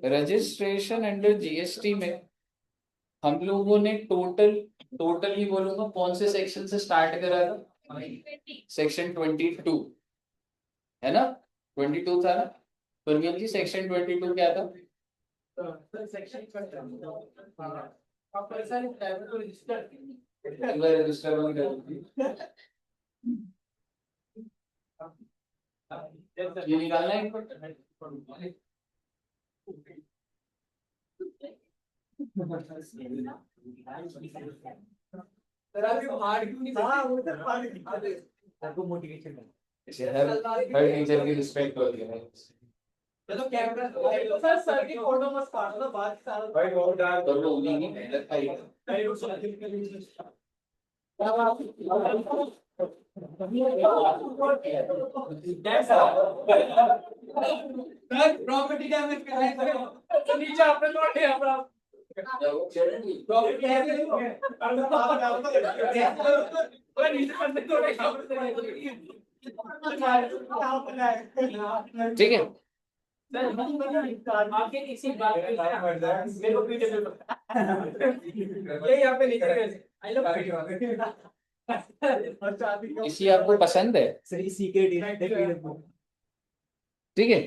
Registration under GST में हम लोगों ने टोटल ही बोलूंगा कौन से सेक्शन से स्टार्ट करा था? सेक्शन 22 है ना? 22 था ना? परमिल जी सेक्शन 22 क्या था? रजिस्टर ये निकालना है हर टीचर की रिस्पेक्ट होती है। चलो कैमरा सर की फोटो मत काटो ना, बाद सारा भाई बहुत डाल कर लो उन्हीं की मेहनत का ही प्रॉपर्टी डैमेज का नीचे आपने लौटे अपना ठीक है। आपके इसी बात मेरे को पीछे ये यहाँ पे इसी आपको पसंद है सही सीक्रेट ठीक है।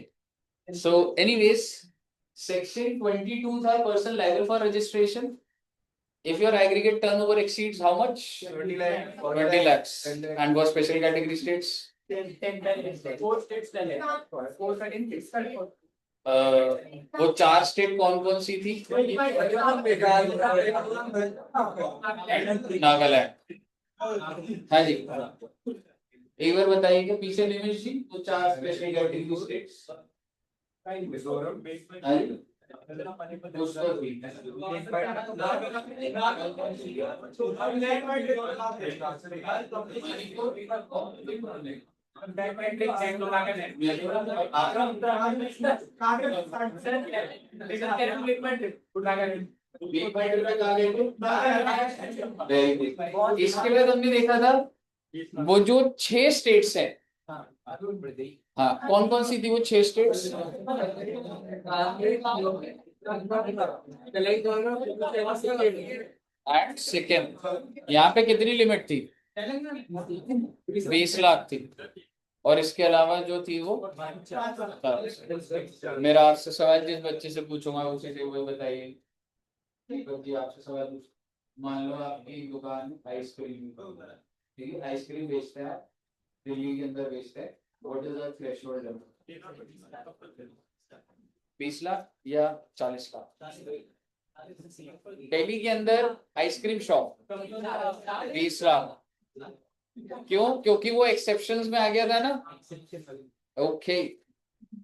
सो एनीवेज सेक्शन 22 था personal liable for registration if your aggregate turnover exceeds how much 20 lakhs and what special category states 10 4 states वो 4 स्टेट कौन कौन सी थी? नागालैंड। हाँ जी एक बार बताइए कि पीछे लिमिट जी वो 4 स्पेशल कैटेगरी स्टेट्स इसके बाद हमने देखा था वो जो 6 स्टेट्स हैं हाँ कौन कौन सी थी वो 6 स्टेट्स एंड सिक्किम। यहाँ पे कितनी लिमिट थी? 20 लाख थी और इसके अलावा जो थी वो मेरा आपसे सवाल जिस बच्चे से पूछूंगा उसी से वो बताइए। जी आपसे सवाल मान लो आपकी दुकान आइसक्रीम ठीक है आइसक्रीम बेचते हैं दिल्ली के अंदर बेचते हैं what is the threshold 20 lakh या 40 लाख? दिल्ली के अंदर आइसक्रीम शॉप 20 लाख क्यों? क्योंकि वो एक्सेप्शंस में आ गया था ना ओके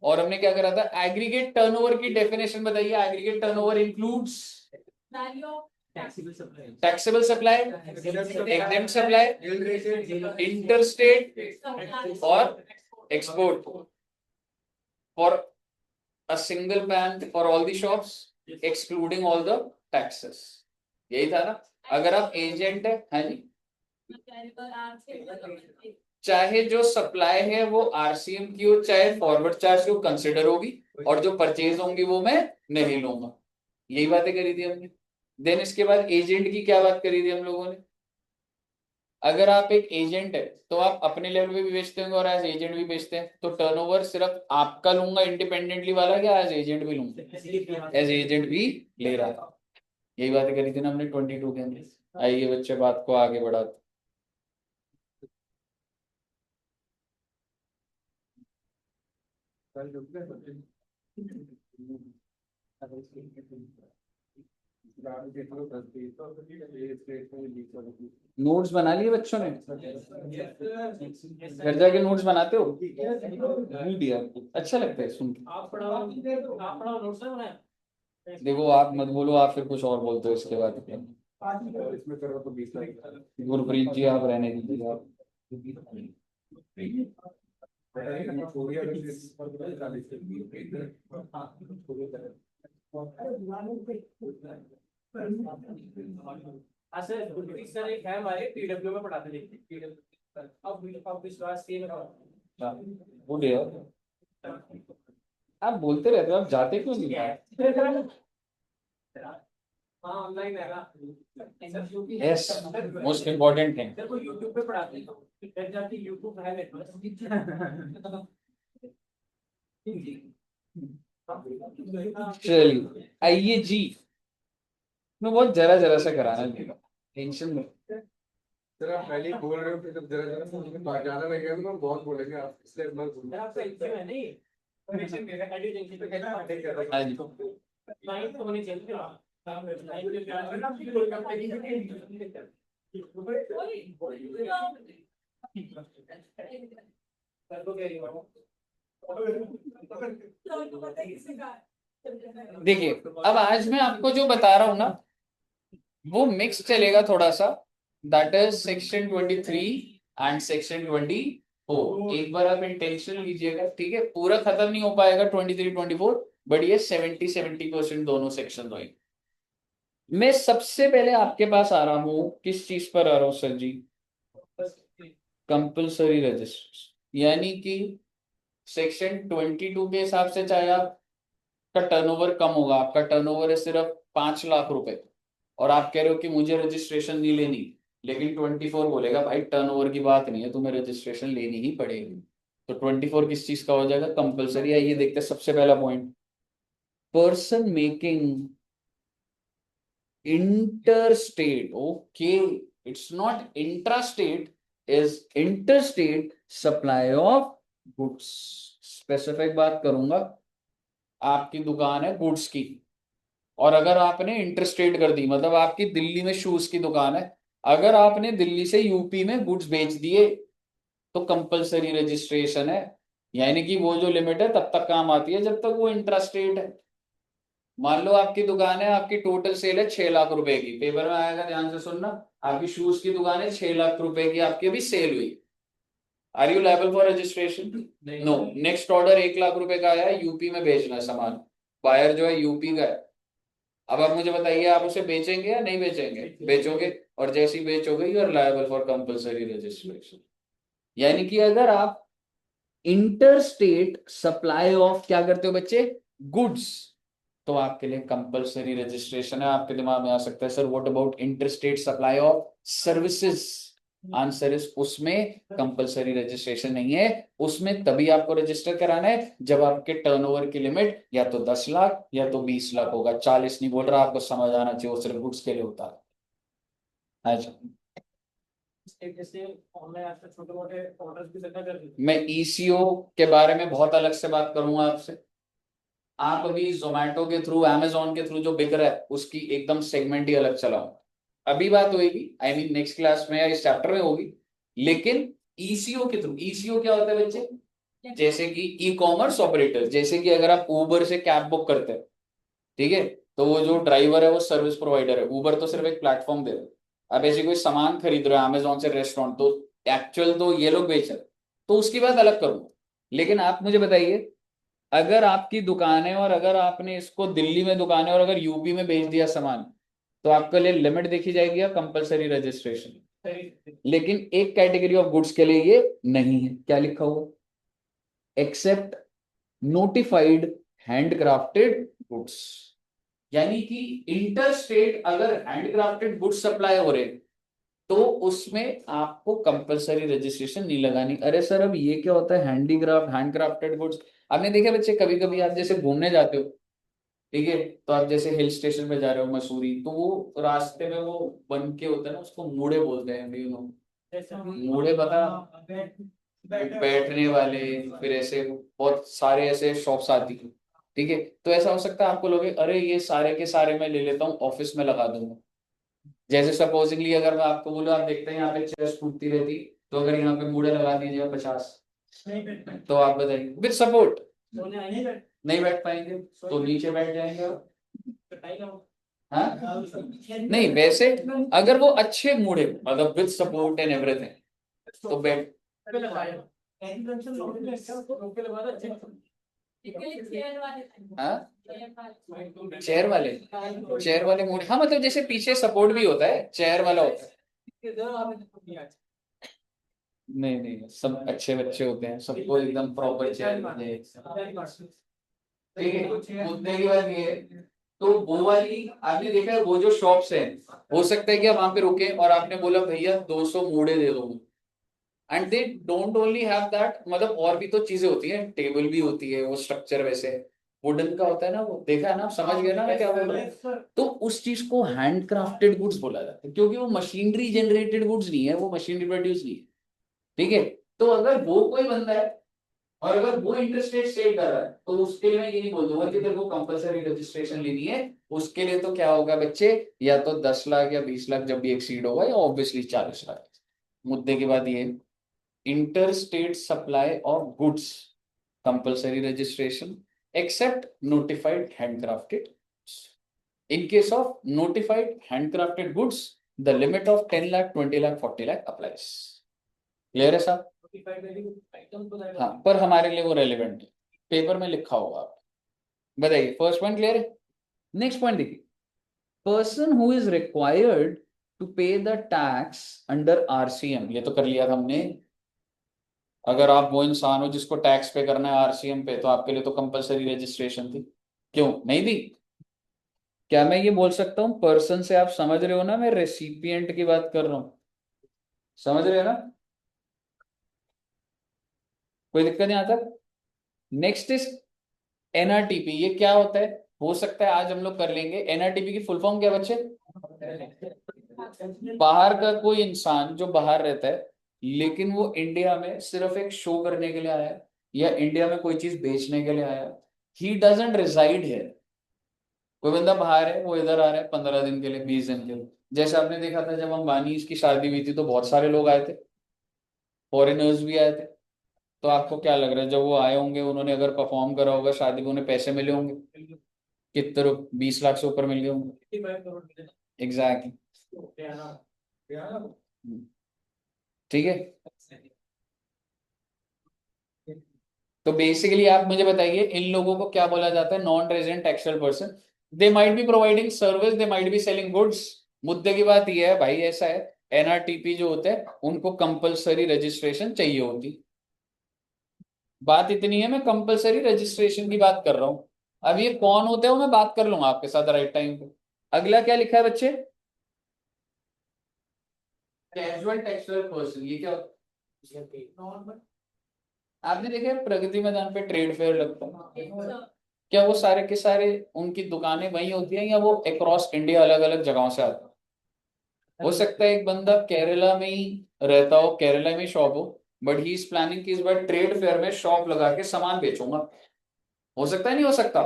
और हमने क्या करा था एग्रीगेट टर्नओवर की डेफिनेशन बताइए। Aggregate turnover includes taxable supply exempt supply interstate और export for a single ban for all the shops excluding all the taxes यही था ना। अगर आप एजेंट है हाँ जी चाहे जो सप्लाई है वो आरसीएम की हो चाहे फॉरवर्ड चार्ज की कंसिडर होगी और जो परचेज होंगी वो मैं नहीं लूंगा यही बातें करी थी हमने। देन इसके बाद एजेंट की क्या बात करी थी हम लोगों ने? अगर आप एक एजेंट है तो आप अपने लेवल पे भी बेचते होंगे और एज एजेंट भी बेचते हैं तो टर्नओवर सिर्फ आपका लूंगा इंडिपेंडेंटली वाला क्या एज एजेंट भी लूंगा? एज एजेंट भी ले रहा था यही बातें करी थी ना हमने 22 के अंदर। आइए बच्चे बात को आगे बढ़ाते नोट्स बना लिए बच्चों ने? घर जाके नोट्स बनाते हो? दिया अच्छा लगता है सुन देखो आप मत बोलो आप फिर कुछ और बोलते हो इसके बाद गुरप्रीत जी आप रहने दीजिए आप सर एक है हमारे पीडब्ल्यू में पढ़ाते देखते अब विश्वास आप बोलते रहते हो, आप जाते क्यों नहीं यार? ऑनलाइन है ना। Yes, most important thing. तेरे को यूट्यूब पे पढ़ाते हैं फिर जाके यूट्यूब है मेरे चलिए आइए जी, मैं बहुत जरा जरा सा कराना देगा, टेंशन में। सर आप पहले ही बोल रहे हो कि जब जरा जरा सा मुझे ज्यादा लगेगा तो मैं बहुत बोलेंगे आप, इसलिए मैं बोल रहा आपका एग्जाम है नहीं परमिशन मेरा एडिटिंग पे कैसे बात कर रहा हाँ जी। लाइन तो होनी चाहिए ना देखिए, अब आज मैं आपको जो बता रहा हूं ना, वो मिक्स चलेगा थोड़ा सा। That is section 23 and section 24। एक बार आप इंटेंशन लीजिएगा, ठीक है? पूरा खत्म नहीं हो पाएगा 23 24, बट ये 70% दोनों सेक्शन होंगे। मैं सबसे पहले आपके पास आ रहा हूं, किस चीज पर आ रहा हूं सर जी? कंपल्सरी रजिस्ट्रेशन, यानी कि सेक्शन 22 के हिसाब से, चाहे आपका टर्नओवर कम होगा, आपका टर्नओवर है सिर्फ 5 लाख रुपए, और आप कह रहे हो कि मुझे रजिस्ट्रेशन नहीं लेनी, लेकिन 24 बोलेगा भाई टर्नओवर की बात नहीं है, तुम्हें रजिस्ट्रेशन लेनी ही पड़ेगी। तो 24 किस चीज का हो जाएगा? कंपल्सरी। आइए देखते हैं सबसे पहला point, person making interstate. Okay, it's not intrastate, is interstate supply of goods। Specific बात करूंगा, आपकी दुकान है गुड्स की, और अगर आपने इंटरस्टेट कर दी, मतलब आपकी दिल्ली में शूज की दुकान है, अगर आपने दिल्ली से यूपी में गुड्स बेच दिए तो कंपलसरी रजिस्ट्रेशन है। यानी कि वो जो लिमिट है तब तक काम आती है जब तक वो इंट्रास्टेट है। मान लो आपकी दुकान है, आपकी टोटल सेल है 6 लाख रुपए की, पेपर में आएगा, ध्यान से सुनना, आपकी शूज की दुकान है, 6 लाख रुपए की आपकी अभी सेल हुई, are you liable for registration? No. Next order 1 lakh रुपए का आया है, यूपी में बेचना है सामान, बायर जो है यूपी का है। अब आप मुझे बताइए, आप उसे बेचेंगे या नहीं बेचेंगे? बेचोगे, और जैसे ही बेचोगे you are liable for compulsory registration. यानी कि अगर आप इंटर स्टेट सप्लाई ऑफ क्या करते हो बच्चे? गुड्स, तो आपके लिए कंपलसरी रजिस्ट्रेशन है। आपके दिमाग में आ सकता है sir what about inter state supply of services? Answer is उसमें कंपलसरी रजिस्ट्रेशन नहीं है। उसमें तभी आपको रजिस्टर कराना है जब आपके टर्नओवर की लिमिट या तो 10 लाख या तो 20 लाख होगा। 40 नहीं बोल रहा, आपको समझ आना चाहिए, वो सिर्फ गुड्स के लिए होता है। अच्छा, जैसे ऑनलाइन आजकल छोटे मोटे ऑर्डर्स भी करना कर मैं ईसीओ के बारे में बहुत अलग से बात करूंगा आपसे। आप अभी जोमेटो के थ्रू, अमेजोन के थ्रू जो बिक रहा है उसकी एकदम सेगमेंट ही अलग चलाओ, अभी बात होगी, आई मीन नेक्स्ट क्लास में या इस चैप्टर में होगी। लेकिन ईसीओ के थ्रू, ईसीओ क्या होता है बच्चे? जैसे कि ई कॉमर्स ऑपरेटर, जैसे कि अगर आप उबर से कैब बुक करते हैं, ठीक है, तो वो जो ड्राइवर है वो सर्विस प्रोवाइडर है, उबर तो सिर्फ एक प्लेटफॉर्म दे रहा है। आप ऐसे कोई सामान खरीद रहे हो अमेजोन से, रेस्टोरेंट, तो एक्चुअल तो ये लोग बेच रहे हैं, तो उसकी बात अलग करूंगा। लेकिन आप मुझे बताइए, अगर आपकी दुकान है और अगर आपने इसको दिल्ली में दुकान है और अगर यूपी में बेच दिया सामान, तो आपके लिए लिमिट देखी जाएगी या कंपलसरी रजिस्ट्रेशन? लेकिन एक कैटेगरी ऑफ गुड्स के लिए ये नहीं है, क्या लिखा हुआ? Except notified handcrafted goods. यानी कि इंटर स्टेट अगर हैंडक्राफ्टेड गुड्स सप्लाई हो रहे तो उसमें आपको कंपलसरी रजिस्ट्रेशन नहीं लगानी। अरे सर अब ये क्या होता है हैंडीक्राफ्ट, हैंडक्राफ्टेड गुड्स? आपने देखा बच्चे, कभी कभी आप जैसे घूमने जाते हो, ठीक है, तो आप जैसे हिल स्टेशन पे जा रहे हो मसूरी, तो वो रास्ते में वो बन के होता है ना, उसको मूड़े बोलते हैं, यू नो मूड़े, पता? बैठने वाले, फिर ऐसे बहुत सारे ऐसे शॉप्स आती है, ठीक है। तो ऐसा हो सकता है आपको लोगे अरे ये सारे के सारे मैं ले लेता हूँ, ऑफिस में लगा दूंगा। जैसे सपोजिंगली अगर मैं आपको बोलूँ, आप देखते हैं यहाँ पे चेयर टूटती रहती, तो अगर यहाँ पे मूड़े लगा दीजिए 50, तो आप बताइए विद सपोर्ट नहीं बैठ पाएंगे, तो नीचे बैठ जाएंगे आप। हाँ, नहीं वैसे अगर वो अच्छे मूड है, मतलब विद सपोर्ट एंड एवरीथिंग, तो बैठ। हाँ, चेयर वाले मूड, हाँ मतलब जैसे पीछे सपोर्ट भी होता है, चेयर वाला होता है। नहीं नहीं, सब अच्छे बच्चे होते हैं, सबको एकदम प्रॉपर चेयर। ठीक है, मुद्दे की बात ये है। तो वो वाली आपने देखा है, वो जो शॉप्स है, हो सकता है कि आप वहां पे रुके और आपने बोला भैया 200 मूड़े दे दो, and they don't only have that, मतलब और भी तो चीजें होती है, टेबल भी होती है, वो स्ट्रक्चर वैसे वुडन का होता है ना, वो देखा है ना, आप समझ गए ना मैं क्या बोल रहा हूँ। तो उस चीज को हैंड क्राफ्टेड गुड्स बोला जाता है, क्योंकि वो मशीनरी जनरेटेड गुड्स नहीं है, वो मशीनरी प्रोड्यूस नहीं है। ठीक है, तो अगर वो कोई बंदा है और अगर वो इंटरेस्ट रेट सेट कर रहा है, तो उसके लिए मैं ये नहीं बोल दूंगा कि तेरे को कंपलसरी रजिस्ट्रेशन लेनी है। उसके लिए तो क्या होगा बच्चे, या तो 10 लाख या 20 लाख जब भी एक्सीड होगा, या ऑब्वियसली 40 लाख। मुद्दे की बात ये, interstate supply of goods compulsory registration except notified handcrafted. In case of notified handcrafted goods, the limit of 10 lakh, 20 lakh, 40 lakh applies. Clear है साहब? हाँ, पर हमारे लिए वो रेलिवेंट है, पेपर में लिखा होगा। आप बताइए, फर्स्ट पॉइंट क्लियर है? नेक्स्ट पॉइंट देखिए, person who is required to pay the tax under RCM, ये तो कर लिया था हमने। अगर आप वो इंसान हो जिसको टैक्स पे करना है आरसीएम पे, तो आपके लिए तो कंपलसरी रजिस्ट्रेशन थी, क्यों नहीं थी? क्या मैं ये बोल सकता हूँ पर्सन से? आप समझ रहे हो ना, मैं रेसिपिएंट की बात कर रहा हूं, समझ रहे हो ना? कोई दिक्कत नहीं आता। नेक्स्ट इज एनआरटीपी, ये क्या होता है? हो सकता है आज हम लोग कर लेंगे। एनआरटीपी की फुल फॉर्म क्या बच्चे? बाहर का कोई इंसान जो बाहर रहता है, लेकिन वो इंडिया में सिर्फ एक शो करने के लिए आया है, या इंडिया में कोई चीज बेचने के लिए आया है, ही डजंट रिजाइड है। कोई बंदा बाहर है, वो इधर आ रहा है 15 दिन के लिए, 20 दिन के लिए। जैसे आपने देखा था जब अंबानी की शादी हुई थी, तो बहुत सारे लोग आए थे, फॉरेनर्स भी आए थे। तो आपको क्या लग रहा है, जब वो आए होंगे, उन्होंने अगर परफॉर्म करा होगा शादी में, उन्हें पैसे मिले होंगे कितने? 20 लाख से ऊपर मिल गए होंगे। एग्जैक्टली। ठीक है, तो बेसिकली आप मुझे बताइए, इन लोगों को क्या बोला जाता है? Non resident textile person. They might be providing service, they might be selling goods. मुद्दे की बात यह है भाई, ऐसा है, एनआरटीपी जो होते हैं उनको कंपलसरी रजिस्ट्रेशन चाहिए होती। बात इतनी है, मैं कंपलसरी रजिस्ट्रेशन की बात कर रहा हूं। अब ये कौन होते हैं वो मैं बात कर लूंगा आपके साथ राइट टाइम पे। अगला क्या लिखा है बच्चे? कैजुअल टेक्सटाइल पर्सन, ये क्या होता है? आपने देखा है प्रगति मैदान पे ट्रेड फेयर लगता है, क्या वो सारे के सारे उनकी दुकानें वही होती हैं, या वो अक्रॉस इंडिया अलग अलग जगहों से आते हैं? हो सकता है एक बंदा केरला में ही रहता हो, केरला में शॉप हो, बट ही इज प्लानिंग कि इस बार ट्रेड फेयर में शॉप लगा के सामान बेचूंगा। हो सकता है, नहीं हो सकता?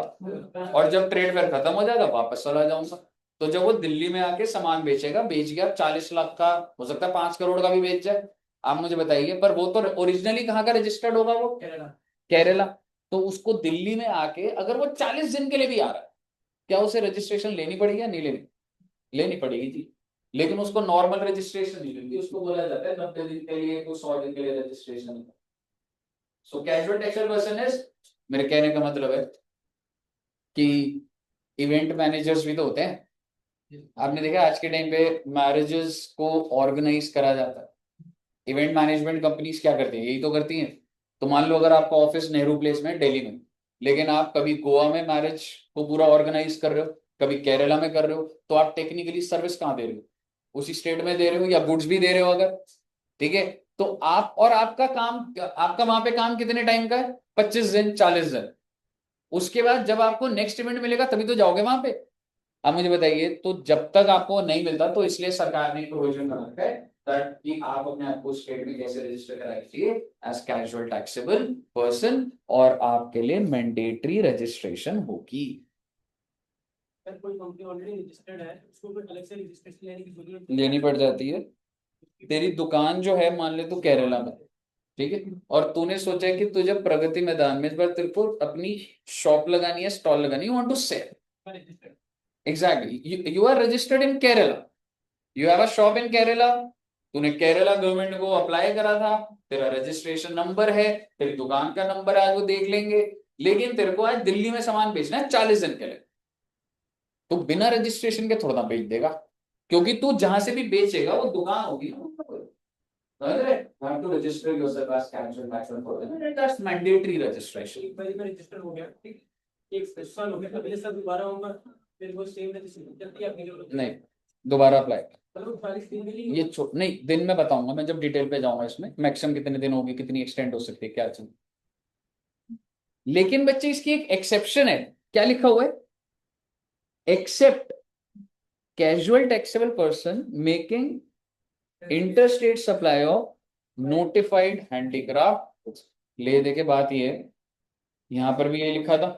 और जब ट्रेड फेयर खत्म हो जाएगा वापस चला जाऊंगा। तो जब वो दिल्ली में आके सामान बेचेगा, बेच गया 40 लाख का, हो सकता है 5 करोड़ का भी बेच जाए। आप मुझे बताइए, पर वो तो ओरिजिनली कहाँ का रजिस्टर्ड होगा? वो केरला। तो उसको दिल्ली में आके अगर वो 40 दिन के लिए भी आ रहा है, क्या उसे रजिस्ट्रेशन लेनी पड़ेगी या नहीं लेनी? लेनी पड़ेगी जी। लेकिन उसको नॉर्मल रजिस्ट्रेशन नहीं लेती, उसको बोला जाता है 90 दिन के लिए तो 100 दिन के लिए registration. So casual textile person is, मेरे कहने का मतलब है कि इवेंट मैनेजर्स भी तो होते हैं। आपने देखा आज के टाइम पे मैरिजेस को ऑर्गेनाइज करा जाता है, इवेंट मैनेजमेंट कंपनीज क्या करती है? यही तो करती हैं। तो मान लो अगर आपका ऑफिस नेहरू प्लेस में दिल्ली में, लेकिन आप कभी गोवा में मैरिज को पूरा ऑर्गेनाइज कर रहे हो, कभी केरला में कर रहे हो, तो आप टेक्निकली सर्विस कहाँ दे रहे हो? उसी स्टेट में दे रहे हो, या गुड्स भी दे रहे हो अगर, ठीक है। तो आप, और आपका काम, आपका वहां पे काम कितने टाइम का है? 25 दिन, 40 दिन। उसके बाद जब आपको नेक्स्ट इवेंट मिलेगा तभी तो जाओगे वहां पे। आप मुझे बताइए, तो जब तक आपको नहीं मिलता, तो इसलिए सरकार ने प्रोविजन बना रखा है कि आप अपने आप को स्टेट में कैसे रजिस्टर कराइए एज कैजुअल टैक्सेबल पर्सन, और आपके लिए मैंडेटरी रजिस्ट्रेशन होगी। अगर कोई कंपनी ऑलरेडी रजिस्टर्ड है, उसको कोई अलग से रजिस्ट्रेशन लेने की जरूरत लेनी पड़ जाती है। तेरी दुकान जो है, मान ले तू केरला में, ठीक है, और तूने सोचा है कि तुझे प्रगति मैदान में इस बार तेरे को अपनी शॉप लगानी है, स्टॉल लगानी है, you want to sell. Registered. Exactly, you are registered in Kerala, you have a shop in Kerala. तूने केरला गवर्नमेंट को अप्लाई करा था, तेरा रजिस्ट्रेशन नंबर है, तेरी दुकान का नंबर है, वो देख लेंगे। लेकिन तेरे को आज दिल्ली में सामान बेचना है 40 दिन के लिए, तो बिना रजिस्ट्रेशन के थोड़ा ना बेच देगा, क्योंकि तू जहां से भी बेचेगा वो दुकान होगी ना। समझ रहे? You have to register yourself as casual tax authority. That's mandatory registration. एक बार रजिस्टर हो गया, ठीक है। एक साल हो गया, अगले साल दोबारा होगा, फिर वो सेम रजिस्ट्रेशन जल्दी आपके लिए नहीं, दोबारा अप्लाई। मतलब 40 दिन के लिए ये नहीं, दिन में बताऊंगा मैं जब डिटेल पे जाऊंगा, इसमें मैक्सिमम कितने दिन होगी, कितनी एक्सटेंड हो सकती है, क्या चीज। लेकिन बच्चे इसकी एक एक्सेप्शन है, क्या लिखा हुआ है, except casual taxable person making interstate supply of notified handicraft. ले दे के बात ये है, यहां पर भी ये लिखा था,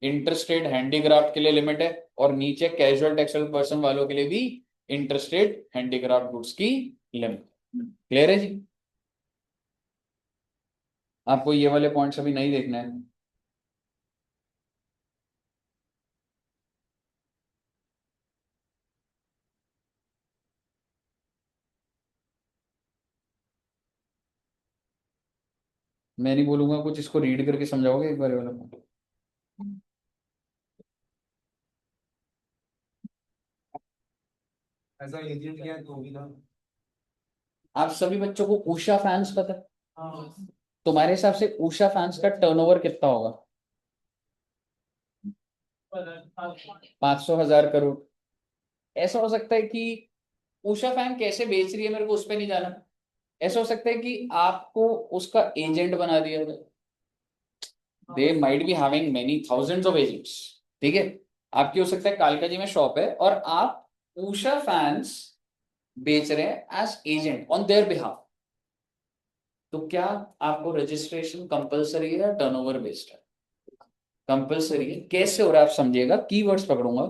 इंटरस्टेट हैंडीक्राफ्ट के लिए लिमिट है, और नीचे कैजुअल टैक्सेबल पर्सन वालों के लिए भी इंटरस्टेट हैंडीक्राफ्ट गुड्स की लिमिट। क्लियर है जी? आपको ये वाले पॉइंट्स अभी नहीं देखना है। मैं नहीं बोलूंगा कुछ, इसको रीड करके समझाओगे एक बार ये वाला point? ऐसा एजेंट क्या है तो भी ना। आप सभी बच्चों को उषा फैंस पता है? हाँ तुम्हारे हिसाब से उषा फैंस का टर्नओवर कितना होगा? 500,000 करोड़। ऐसा हो सकता है कि उषा फैन कैसे बेच रही है मेरे को उस पर नहीं जाना, ऐसा हो सकता है कि आपको उसका एजेंट बना दिया जाए। They might be having many thousands of agents, ठीक है। आपकी हो सकता है कालका जी में शॉप है और आप उषा फैंस बेच रहे हैं as agent on their behalf, तो क्या आपको रजिस्ट्रेशन कंपलसरी है या टर्नओवर बेस्ड है? कंपलसरी है। कैसे हो रहा है आप समझिएगा, कीवर्ड्स पकड़ूंगा।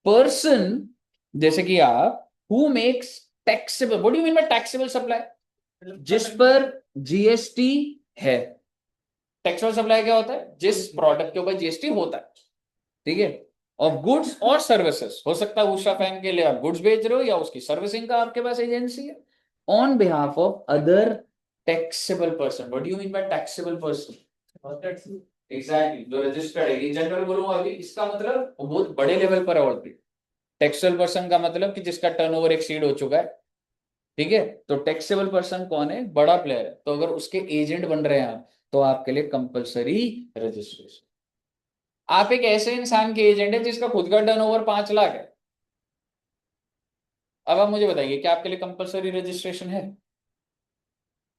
पर्सन, जैसे कि आप, who makes taxable, what do you mean by taxable supply? जिस पर जीएसटी है। टैक्सेबल सप्लाई क्या होता है? जिस प्रोडक्ट के ऊपर जीएसटी होता है, ठीक है। और गुड्स और सर्विसेज, हो सकता है उषा फैन के लिए आप गुड्स बेच रहे हो या उसकी सर्विसिंग का आपके पास एजेंसी है, on behalf of other taxable person. What do you mean by taxable person? Exactly, जो रजिस्टर्ड है। ये जनरल बोलूंगा अभी, इसका मतलब वो बहुत बड़े लेवल पर है ऑलरेडी। टैक्सेबल पर्सन का मतलब कि जिसका टर्नओवर एक्सीड हो चुका है, ठीक है। तो टैक्सेबल पर्सन कौन है? बड़ा प्लेयर है। तो अगर उसके एजेंट बन रहे हैं आप, तो आपके लिए कंपलसरी रजिस्ट्रेशन। आप एक ऐसे इंसान के एजेंट है जिसका खुद का टर्नओवर 5 लाख है, अब आप मुझे बताइए क्या आपके लिए कंपलसरी रजिस्ट्रेशन है?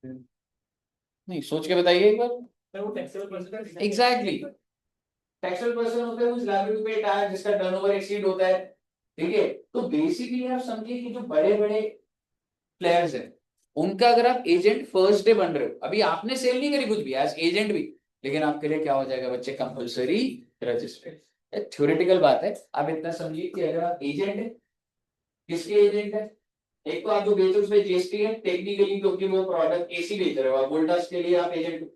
नहीं, सोच के बताइए एक बार। फिर वो taxable person exactly, taxable person होता है कुछ लाइबिलिटी पे टायर जिसका टर्नओवर एक्सीड होता है, ठीक है। तो बेसिकली आप समझिए कि जो बड़े बड़े प्लेयर्स हैं, उनका अगर आप एजेंट फर्स्ट डे बन रहे हो, अभी आपने सेल नहीं करी कुछ भी एज एजेंट भी, लेकिन आपके लिए क्या हो जाएगा बच्चे? Compulsory registration. थ्योरेटिकल बात है, आप इतना समझिए कि अगर आप एजेंट है, किसके एजेंट है? एक तो आप जो बेच रहे हो उसमें जीएसटी है टेक्निकली, क्योंकि वो प्रोडक्ट एसी बेच रहे हो आप, वोल्टास के लिए आप एजेंट हो,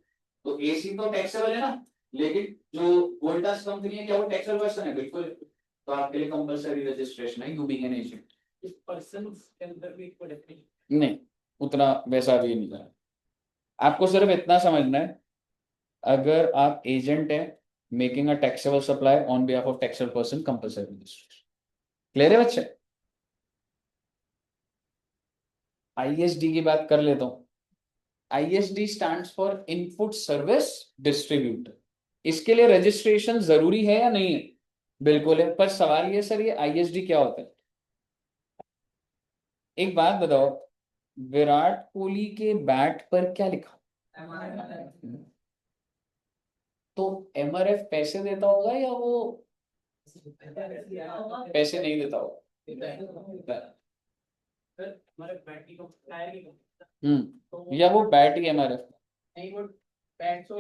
तो एसी तो टैक्सेबल है ना। लेकिन जो वोल्टास कंपनी है, क्या वो टैक्सेबल पर्सन है? बिल्कुल। तो आपके लिए कंपलसरी रजिस्ट्रेशन है, यू बीइंग एन एजेंट। इस पर्सन के अंदर भी एक प्रोडक्ट नहीं, उतना वैसा भी नहीं है। आपको सिर्फ इतना समझना है, अगर आप एजेंट हैं making a taxable supply on behalf of taxable person, compulsory registration. Clear है बच्चे? आईएसडी की बात कर लेता हूं। ISD stands for input service distributor. इसके लिए रजिस्ट्रेशन जरूरी है या नहीं है? बिल्कुल है। पर सवाल ये सर, ये आईएसडी क्या होता है? एक बात बताओ, विराट कोहली के बैट पर क्या लिखा? तो एमआरएफ पैसे देता होगा या वो पैसे नहीं देता होगा? हमारे बैटरी को टायर की या वो बैट ही एमआरएफ? नहीं वो बैट तो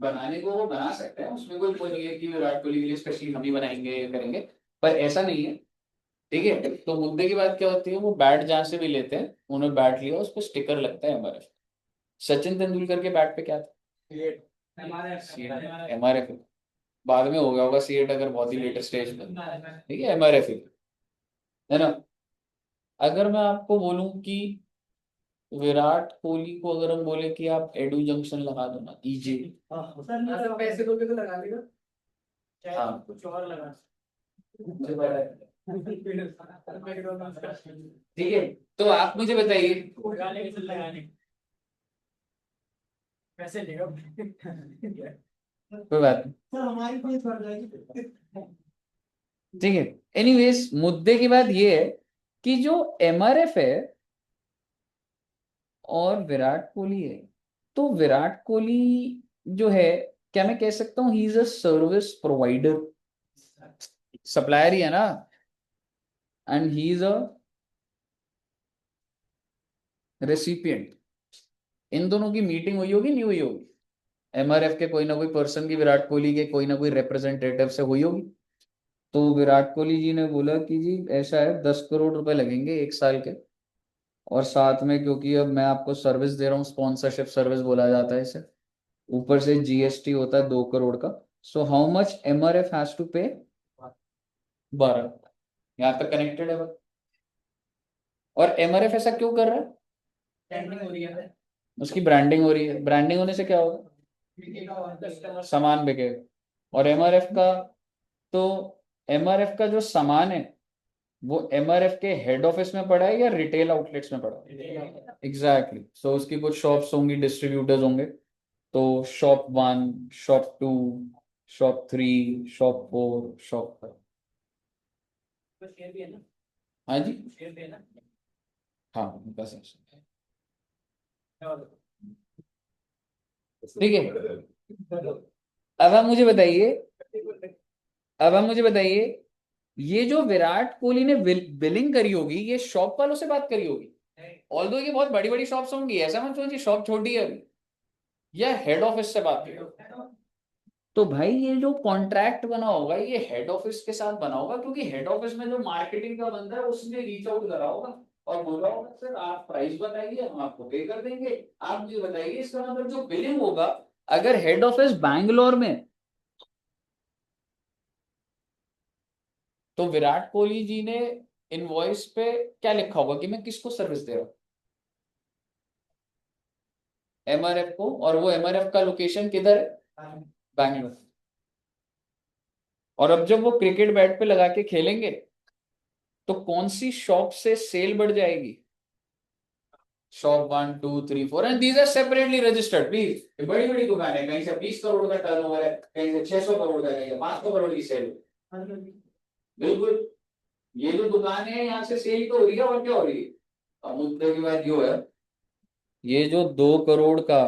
बनाने को वो बना सकते हैं, उसमें कोई नहीं है कि विराट कोहली के लिए स्पेशली हम ही बनाएंगे करेंगे, पर ऐसा नहीं है, ठीक है। तो मुद्दे की बात क्या होती है, वो बैट जहां से भी लेते हैं, उन्होंने बैट लिया, उस पर स्टिकर लगता है एमआरएफ। सचिन तेंदुलकर के बैट पे क्या था? एमआरएफ। बाद में हो गया होगा सीएट, अगर बहुत ही लेटेस्ट स्टेज पर, ठीक है, एमआरएफ है ना। अगर मैं आपको बोलूं कि विराट कोहली को अगर हम बोले कि आप एडू जंक्शन लगा दो ना, ईजे, पैसे दोगे तो लगा देगा, चाहे हाँ कुछ और लगा मुझे पता है, ठीक है, तो आप मुझे बताइए। पैसे लेगा कोई बात नहीं, हमारी फीस भर जाएगी। ठीक है। एनीवेज, मुद्दे की बात ये है कि जो एमआरएफ है और विराट कोहली है, तो विराट कोहली जो है, क्या मैं कह सकता हूँ he is a service provider, supplier ही है ना, and he is a recipient. इन दोनों की मीटिंग हुई होगी, नहीं हुई होगी? एमआरएफ के कोई ना कोई पर्सन की विराट कोहली के कोई ना कोई रिप्रेजेंटेटिव से हुई होगी। तो विराट कोहली जी ने बोला कि जी ऐसा है, 10 करोड़ रुपए लगेंगे 1 साल के, और साथ में क्योंकि अब मैं आपको सर्विस दे रहा हूँ, स्पॉन्सरशिप सर्विस बोला जाता है इसे, ऊपर से जीएसटी होता है 2 करोड़ का। So how much MRF has to pay? 12। यहाँ तक कनेक्टेड है बस। और एमआरएफ ऐसा क्यों कर रहा है? Branding हो रही है। उसकी ब्रांडिंग हो रही है, ब्रांडिंग होने से क्या होगा? कस्टमर सामान बिकेगा। और एमआरएफ का, तो एमआरएफ का जो सामान है वो एमआरएफ के हेड ऑफिस में पड़ा है या रिटेल आउटलेट्स में पड़ा है? एग्जैक्टली। सो उसकी कुछ शॉप्स होंगी, डिस्ट्रीब्यूटर्स होंगे। तो shop 1, shop 2, shop 3, shop 4, shop 5। Share भी है ना, हाँ जी, शेयर भी है ना। हाँ बस ऐसा। ठीक है, अब आप मुझे बताइए, अब आप मुझे बताइए, ये जो विराट कोहली ने बिलिंग करी होगी, ये शॉप वालों से बात करी होगी? ऑल्दो ये बहुत बड़ी बड़ी शॉप्स होंगी, ऐसा मत सोचिए शॉप छोटी है अभी, या हेड ऑफिस से बात करी होगी। तो भाई ये जो कॉन्ट्रैक्ट बना होगा ये हेड ऑफिस के साथ बना होगा, क्योंकि हेड ऑफिस में जो मार्केटिंग का बंदा है उसने रीच आउट करा होगा और बोला होगा सर आप प्राइस बताइए, हम आपको पे कर देंगे। आप मुझे बताइए, इसका मतलब जो बिलिंग होगा, अगर हेड ऑफिस बैंगलोर में, तो विराट कोहली जी ने इनवॉइस पे क्या लिखा होगा कि मैं किसको सर्विस दे रहा हूं? एमआरएफ को। और वो एमआरएफ का लोकेशन किधर है? बैंगलोर। और अब जब वो क्रिकेट बैट पे लगा के खेलेंगे तो कौन सी शॉप से सेल बढ़ जाएगी? Shop 1, 2, 3, 4, and these are separately registered please. ये बड़ी बड़ी दुकान है, कहीं से 20 करोड़ का टर्नओवर है, कहीं से 600 करोड़ का, कहीं से 500 करोड़ की सेल। बिल्कुल, ये जो दुकान है यहाँ से सेल तो हो रही है, और क्या हो रही है? अब मुद्दे की बात यो है, ये जो 2 करोड़ का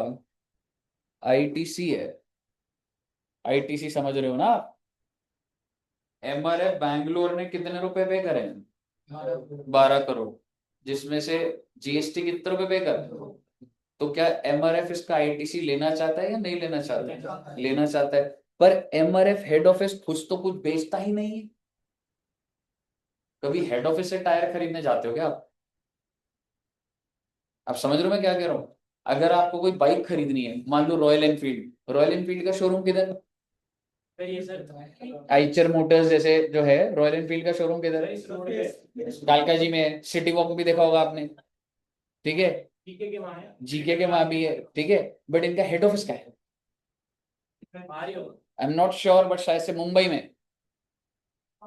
आईटीसी है, आईटीसी समझ रहे हो ना आप? एमआरएफ बैंगलोर ने कितने रुपए पे करे हैं? 12 करोड़, जिसमें से जीएसटी कितने रुपए पे कर? तो क्या एमआरएफ इसका आईटीसी लेना चाहता है या नहीं लेना चाहता है? लेना चाहता है। पर एमआरएफ हेड ऑफिस कुछ तो कुछ बेचता ही नहीं है। कभी हेड ऑफिस से टायर खरीदने जाते हो क्या आप समझ रहे हो मैं क्या कह रहा हूँ? अगर आपको कोई बाइक खरीदनी है, मान लो रॉयल एनफील्ड, रॉयल एनफील्ड का शोरूम किधर है? ये सर आइचर मोटर्स जैसे जो है, रॉयल एनफील्ड का शोरूम किधर है? कालका जी में है। सिटी वॉक में भी देखा होगा आपने, ठीक है? जीके के वहाँ है, जीके के वहां भी है, ठीक है। बट इनका हेड ऑफिस क्या है? बाहर ही होगा। I am not sure, but शायद से मुंबई में।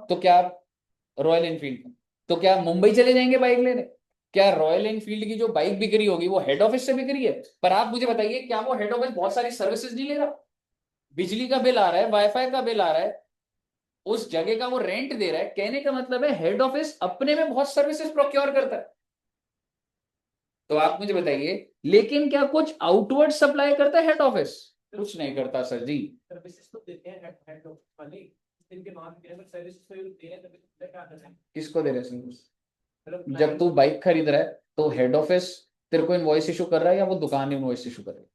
तो क्या आप रॉयल एनफील्ड, तो क्या आप मुंबई चले जाएंगे बाइक लेने? क्या रॉयल एनफील्ड की जो बाइक बिक रही होगी वो हेड ऑफिस से बिक रही है? पर आप मुझे बताइए, क्या वो हेड ऑफिस बहुत सारी सर्विसेज नहीं ले रहा? बिजली का बिल आ रहा है, वाईफाई का बिल आ रहा है, उस जगह का वो रेंट दे रहा है। कहने का मतलब है हेड ऑफिस अपने में बहुत सर्विसेज प्रोक्योर करता है। तो आप मुझे बताइए, लेकिन क्या कुछ आउटवर्ड सप्लाई करता है हेड ऑफिस? कुछ नहीं करता सर जी। सर्विसेज तो देते हैं हेड ऑफिस वाले, इनके वहाँ पे सर्विसेज तो ये दे रहे हैं, तो क्या कर रहे हैं? किसको दे रहे सर्विस? मतलब जब तू बाइक खरीद रहा है तो हेड ऑफिस तेरे को इनवॉइस इशू कर रहा है या वो दुकान इनवॉइस इशू कर रही है?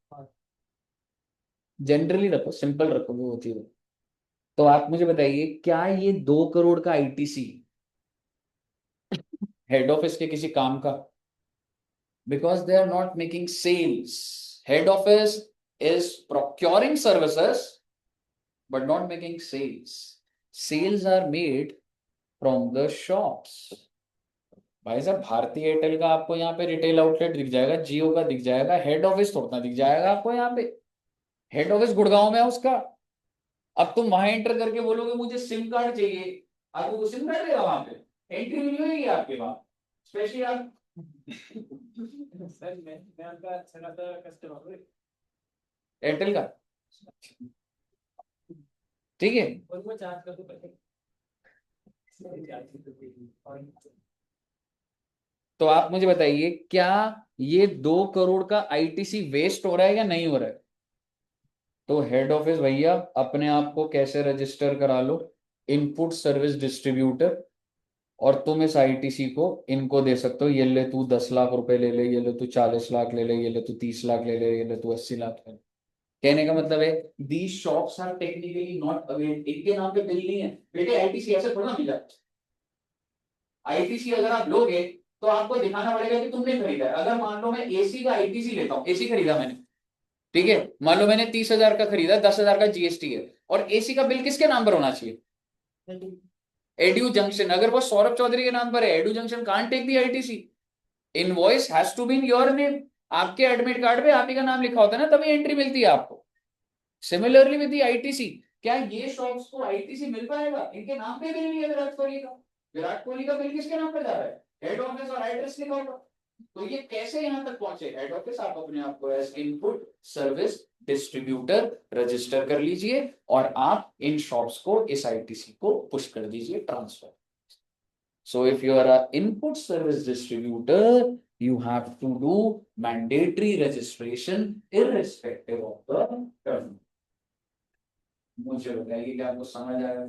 जनरली रखो, सिंपल रखो वो चीज। तो आप मुझे बताइए, क्या ये 2 करोड़ का आईटीसी हेड ऑफिस के किसी काम का? Because they are not making sales. Head office is procuring services but not making sales. Sales are made from the shops. भाई साहब, भारती एयरटेल का आपको यहाँ पे रिटेल आउटलेट दिख जाएगा, जियो का दिख जाएगा, हेड ऑफिस थोड़ा दिख जाएगा आपको यहाँ पे? हेड ऑफिस गुड़गांव में है उसका। अब तुम वहां एंटर करके बोलोगे मुझे सिम कार्ड चाहिए, आपको सिम कार्ड देगा वहां पे? एंट्री मिली होगी आपके पास, स्पेशली आप सर मैं आपका अच्छा खासा कस्टमर हूँ। एयरटेल का, ठीक है। और वो चार्ज कर दो पैसे। तो आप मुझे बताइए, क्या ये 2 करोड़ का आईटीसी वेस्ट हो रहा है या नहीं हो रहा है? तो हेड ऑफिस भैया अपने आप को कैसे रजिस्टर करा लो, इनपुट सर्विस डिस्ट्रीब्यूटर, और तुम इस आईटीसी को इनको दे सकते हो, ये ले तू 10 लाख रुपए ले ले, ये ले तू 40 लाख ले ले, ये ले तू 30 लाख ले ले, ये ले तू 80 लाख ले ले। कहने का मतलब है the shops are technically not avail, इनके नाम पे बिल नहीं है बेटे, आईटीसी ऐसे थोड़ा मिला। आईटीसी अगर आप लोगे तो आपको दिखाना पड़ेगा कि तुमने खरीदा है। अगर मान लो मैं एसी का आईटीसी लेता हूँ, एसी खरीदा मैंने, ठीक है, मान लो मैंने 30,000 का खरीदा, 10,000 का जीएसटी है, और एसी का बिल किसके नाम पर होना चाहिए? Edu Junction. अगर वो सौरभ चौधरी के नाम पर है, Edu Junction can't take the ITC, invoice has to be in your name. आपके एडमिट कार्ड पे आप ही का नाम लिखा होता है ना, तभी एंट्री मिलती है आपको। सिमिलरली विद द आईटीसी, क्या ये शॉप्स को आईटीसी मिल पाएगा? इनके नाम पे बिल नहीं है विराट कोहली का। विराट कोहली का बिल किसके नाम पे जा रहा है? हेड ऑफिस और एड्रेस लिखा होगा। तो ये कैसे यहां तक पहुंचे? हेड ऑफिस आप अपने आप को as input service distributor register कर लीजिए, और आप इन शॉप्स को इस आईटीसी को पुश कर दीजिए, transfer. So if you are a input service distributor, you have to do mandatory registration irrespective of the term. मुझे बताइए कि आपको समझ आया?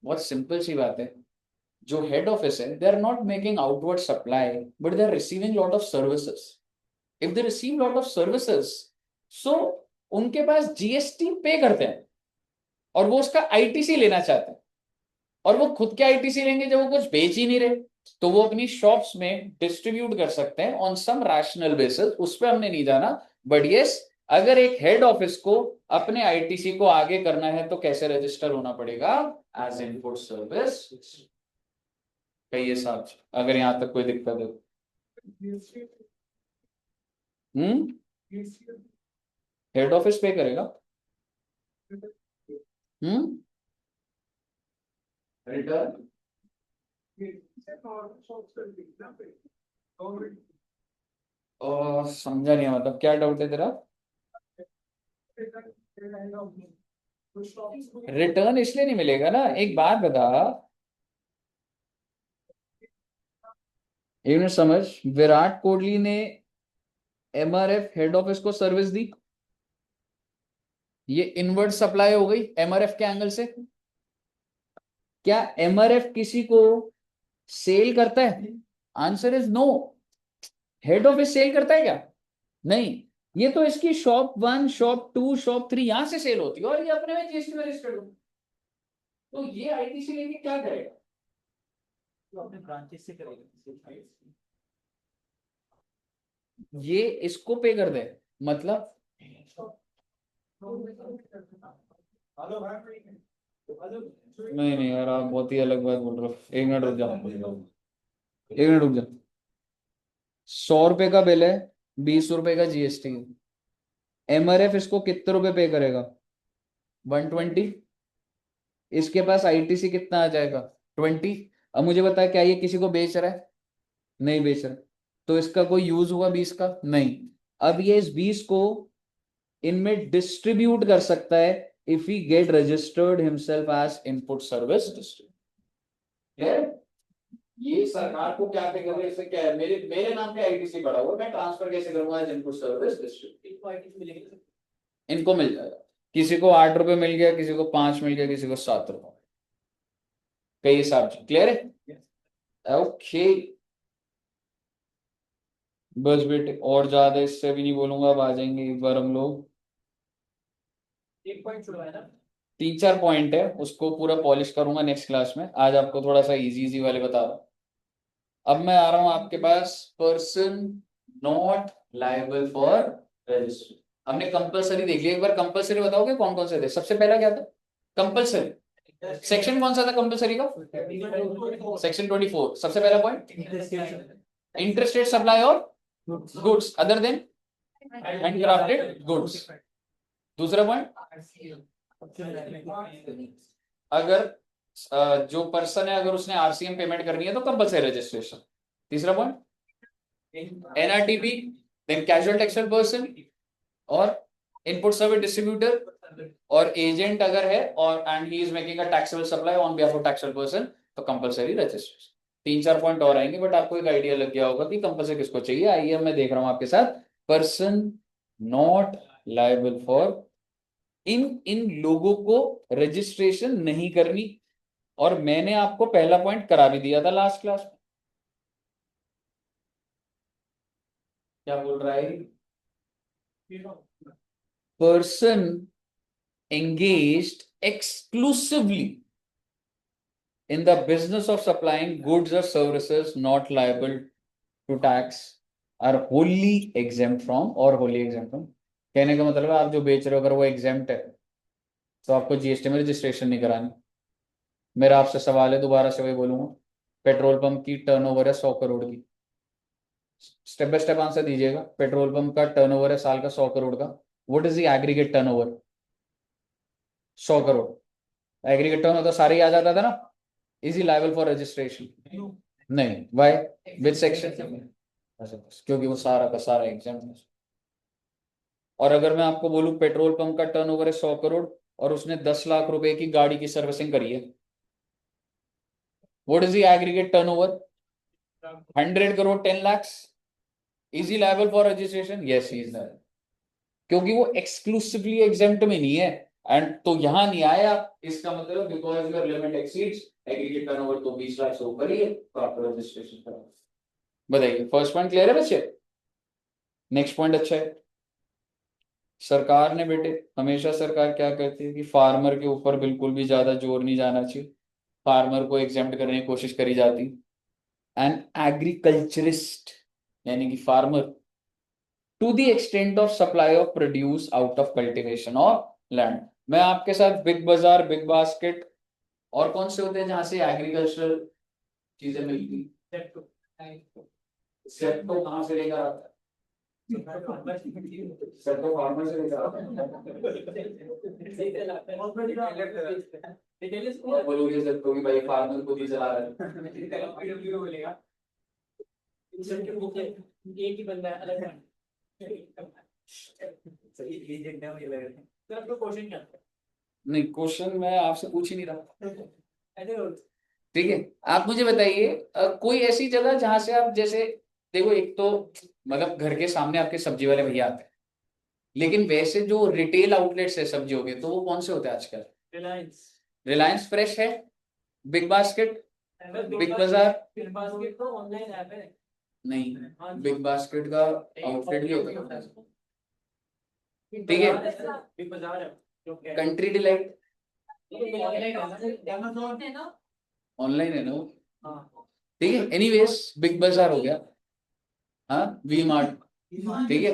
बहुत सिंपल सी बात है। जो हेड ऑफिस है, they are not making outward supply, but they are receiving lot of services. If they receive lot of services, so उनके पास जीएसटी पे करते हैं, और वो उसका आईटीसी लेना चाहते हैं, और वो खुद के आईटीसी लेंगे जब वो कुछ बेच ही नहीं रहे, तो वो अपनी शॉप्स में डिस्ट्रीब्यूट कर सकते हैं ऑन सम रैशनल बेसिस। उस पर हमने नहीं जाना, बट यस, अगर एक हेड ऑफिस को अपने आईटीसी को आगे करना है तो कैसे रजिस्टर होना पड़ेगा? As input service. कहिए साहब, अगर यहां तक कोई दिक्कत है। हेड ऑफिस पे करेगा। रिटर्न समझा नहीं, मतलब क्या डाउट है तेरा? रिटर्न इसलिए नहीं मिलेगा ना, एक बात बता, एक मिनट समझ। विराट कोहली ने एमआरएफ हेड ऑफिस को सर्विस दी, ये इनवर्ड सप्लाई हो गई एमआरएफ के एंगल से। क्या एमआरएफ किसी को सेल करता है? Answer is no. Head office sale करता है क्या? नहीं। ये तो इसकी शॉप 1, शॉप 2, शॉप 3 यहां से सेल होती है, और ये अपने में जीएसटी में रजिस्टर्ड हो। तो ये आईटीसी लेके क्या करेगा? तो अपने ब्रांचेस से करेगा। ये इसको पे कर दे, मतलब नहीं नहीं यार, आप बहुत ही अलग बात बोल रहे हो। एक मिनट रुक जाओ, एक मिनट रुक जाओ। 100 रुपए का बिल है, 20 रुपए का जीएसटी। एमआरएफ इसको कितने रुपए पे करेगा? 120। इसके पास आईटीसी कितना आ जाएगा? 20। अब मुझे बता, क्या ये किसी को बेच रहा है? नहीं बेच रहा। तो इसका कोई यूज हुआ 20 का? नहीं। अब ये इस 20 को इनमें डिस्ट्रीब्यूट कर सकता है if he get registered himself as input service distributor. ये सरकार को क्या पे कर रहे हैं? क्या है, मेरे मेरे नाम पे आईटीसी पड़ा हुआ, मैं ट्रांसफर कैसे करूंगा एज इनपुट सर्विस डिस्ट्रीब्यूटर? इनको मिल जाएगा। किसी को 8 रुपए मिल गया, किसी को 5 मिल गया, किसी को 7 रुपए। कई हिसाब से क्लियर है? ओके, बस बेटे, और ज्यादा इससे भी नहीं बोलूंगा, अब आ जाएंगे एक बार हम लोग। एक पॉइंट छुड़वाया ना। 3-4 पॉइंट है, उसको पूरा पॉलिश करूंगा नेक्स्ट क्लास में। आज आपको थोड़ा सा इजी इजी वाले बता रहा हूं। अब मैं आ रहा हूं आपके पास, person not liable for registry. हमने कंपलसरी देख लिया, एक बार कंपलसरी बताओगे कौन कौन से थे? सबसे पहला क्या था? कंपलसरी। सेक्शन कौन सा था कंपलसरी का? सेक्शन 24। सबसे पहला पॉइंट, इंटरस्टेट सप्लाई और goods other than handcrafted goods. दूसरा पॉइंट, अगर जो पर्सन है अगर उसने आरसीएम पेमेंट करनी है तो कंपलसरी रजिस्ट्रेशन। तीसरा point NRTP, then casual textile person और इनपुट सर्विस डिस्ट्रीब्यूटर और एजेंट अगर है और and he is making a taxable supply on behalf of taxable person तो कंपलसरी रजिस्ट्रेशन। 3-4 पॉइंट और आएंगे बट आपको एक आइडिया लग गया होगा कि कंपलसरी किसको चाहिए। आइए मैं देख रहा हूं आपके साथ पर्सन नॉट लायबल फॉर, इन लोगों को रजिस्ट्रेशन नहीं करनी और मैंने आपको पहला पॉइंट करा भी दिया था लास्ट क्लास में। क्या बोल रहा है? Person engaged exclusively in the business of supplying goods or services not liable to tax are wholly exempt from और wholly exempt from। कहने का मतलब है आप जो बेच रहे हो अगर वो एग्जेम्प्ट है तो आपको जीएसटी में रजिस्ट्रेशन नहीं करानी। मेरा आपसे सवाल है, दोबारा से वही बोलूंगा, पेट्रोल पंप की टर्नओवर है 100 करोड़ की, स्टेप बाय स्टेप आंसर दीजिएगा। पेट्रोल पंप का टर्नओवर है साल का 100 करोड़ का, what is the aggregate turnover? 100 crore aggregate turnover तो सारे ही आ जाता था ना। Is he liable for registration? नहीं, व्हाई? Which section? क्योंकि वो सारा का सारा एग्जाम है। और अगर मैं आपको बोलूं पेट्रोल पंप का टर्नओवर है 100 करोड़ और उसने 10 लाख रुपए की गाड़ी की सर्विसिंग करी है, what is the aggregate turnover? 100 crore, 10 lakhs। Is he liable for registration? Yes he is liable, क्योंकि वो एक्सक्लूसिवली एग्जेम्प्ट में नहीं है एंड तो यहां नहीं आया। इसका मतलब because your limit exceeds aggregate turnover तो 20 लाख से ऊपर ही है तो आप रजिस्ट्रेशन कराओ। बताइए, फर्स्ट पॉइंट क्लियर है बच्चे? नेक्स्ट पॉइंट अच्छा है। सरकार ने बेटे, हमेशा सरकार क्या करती है कि फार्मर के ऊपर बिल्कुल भी ज्यादा जोर नहीं जाना चाहिए, फार्मर को एग्जेम्प्ट करने की कोशिश करी जाती। एंड एग्रीकल्चरिस्ट यानी कि farmer to the extent of supply of produce out of cultivation of land. मैं आपके साथ बिग बाजार, बिग बास्केट और कौन से होते हैं जहां से एग्रीकल्चरल चीजें मिलती? सेप्टो कहां से लेकर आता है? सेप्टो फार्मर से लेकर आता है। बोलोगे सेप्टो की भाई फार्मर को भी चला रहा है। एक ही बंदा है, अलग एजेंट है मुझे लग रहा है। सर आपको क्वेश्चन क्या था? नहीं, क्वेश्चन मैं आपसे पूछ ही नहीं रहा। ठीक है, आप मुझे बताइए कोई ऐसी जगह जहां से आप जैसे देखो, एक तो मतलब घर के सामने आपके सब्जी वाले भैया आते हैं, लेकिन वैसे जो रिटेल आउटलेट्स है सब्जियों के तो वो कौन से होते हैं आजकल? रिलायंस फ्रेश है, बिग बास्केट, बिग बाजार। बिग बास्केट तो ऑनलाइन ऐप है। नहीं, बिग बास्केट का आउटलेट भी होता है। ठीक है, बिग बाजार है। कंट्री डिलाइट ऑनलाइन है ना वो। ठीक है, एनीवेज बिग बाजार हो गया, हाँ, वी मार्ट, ठीक है।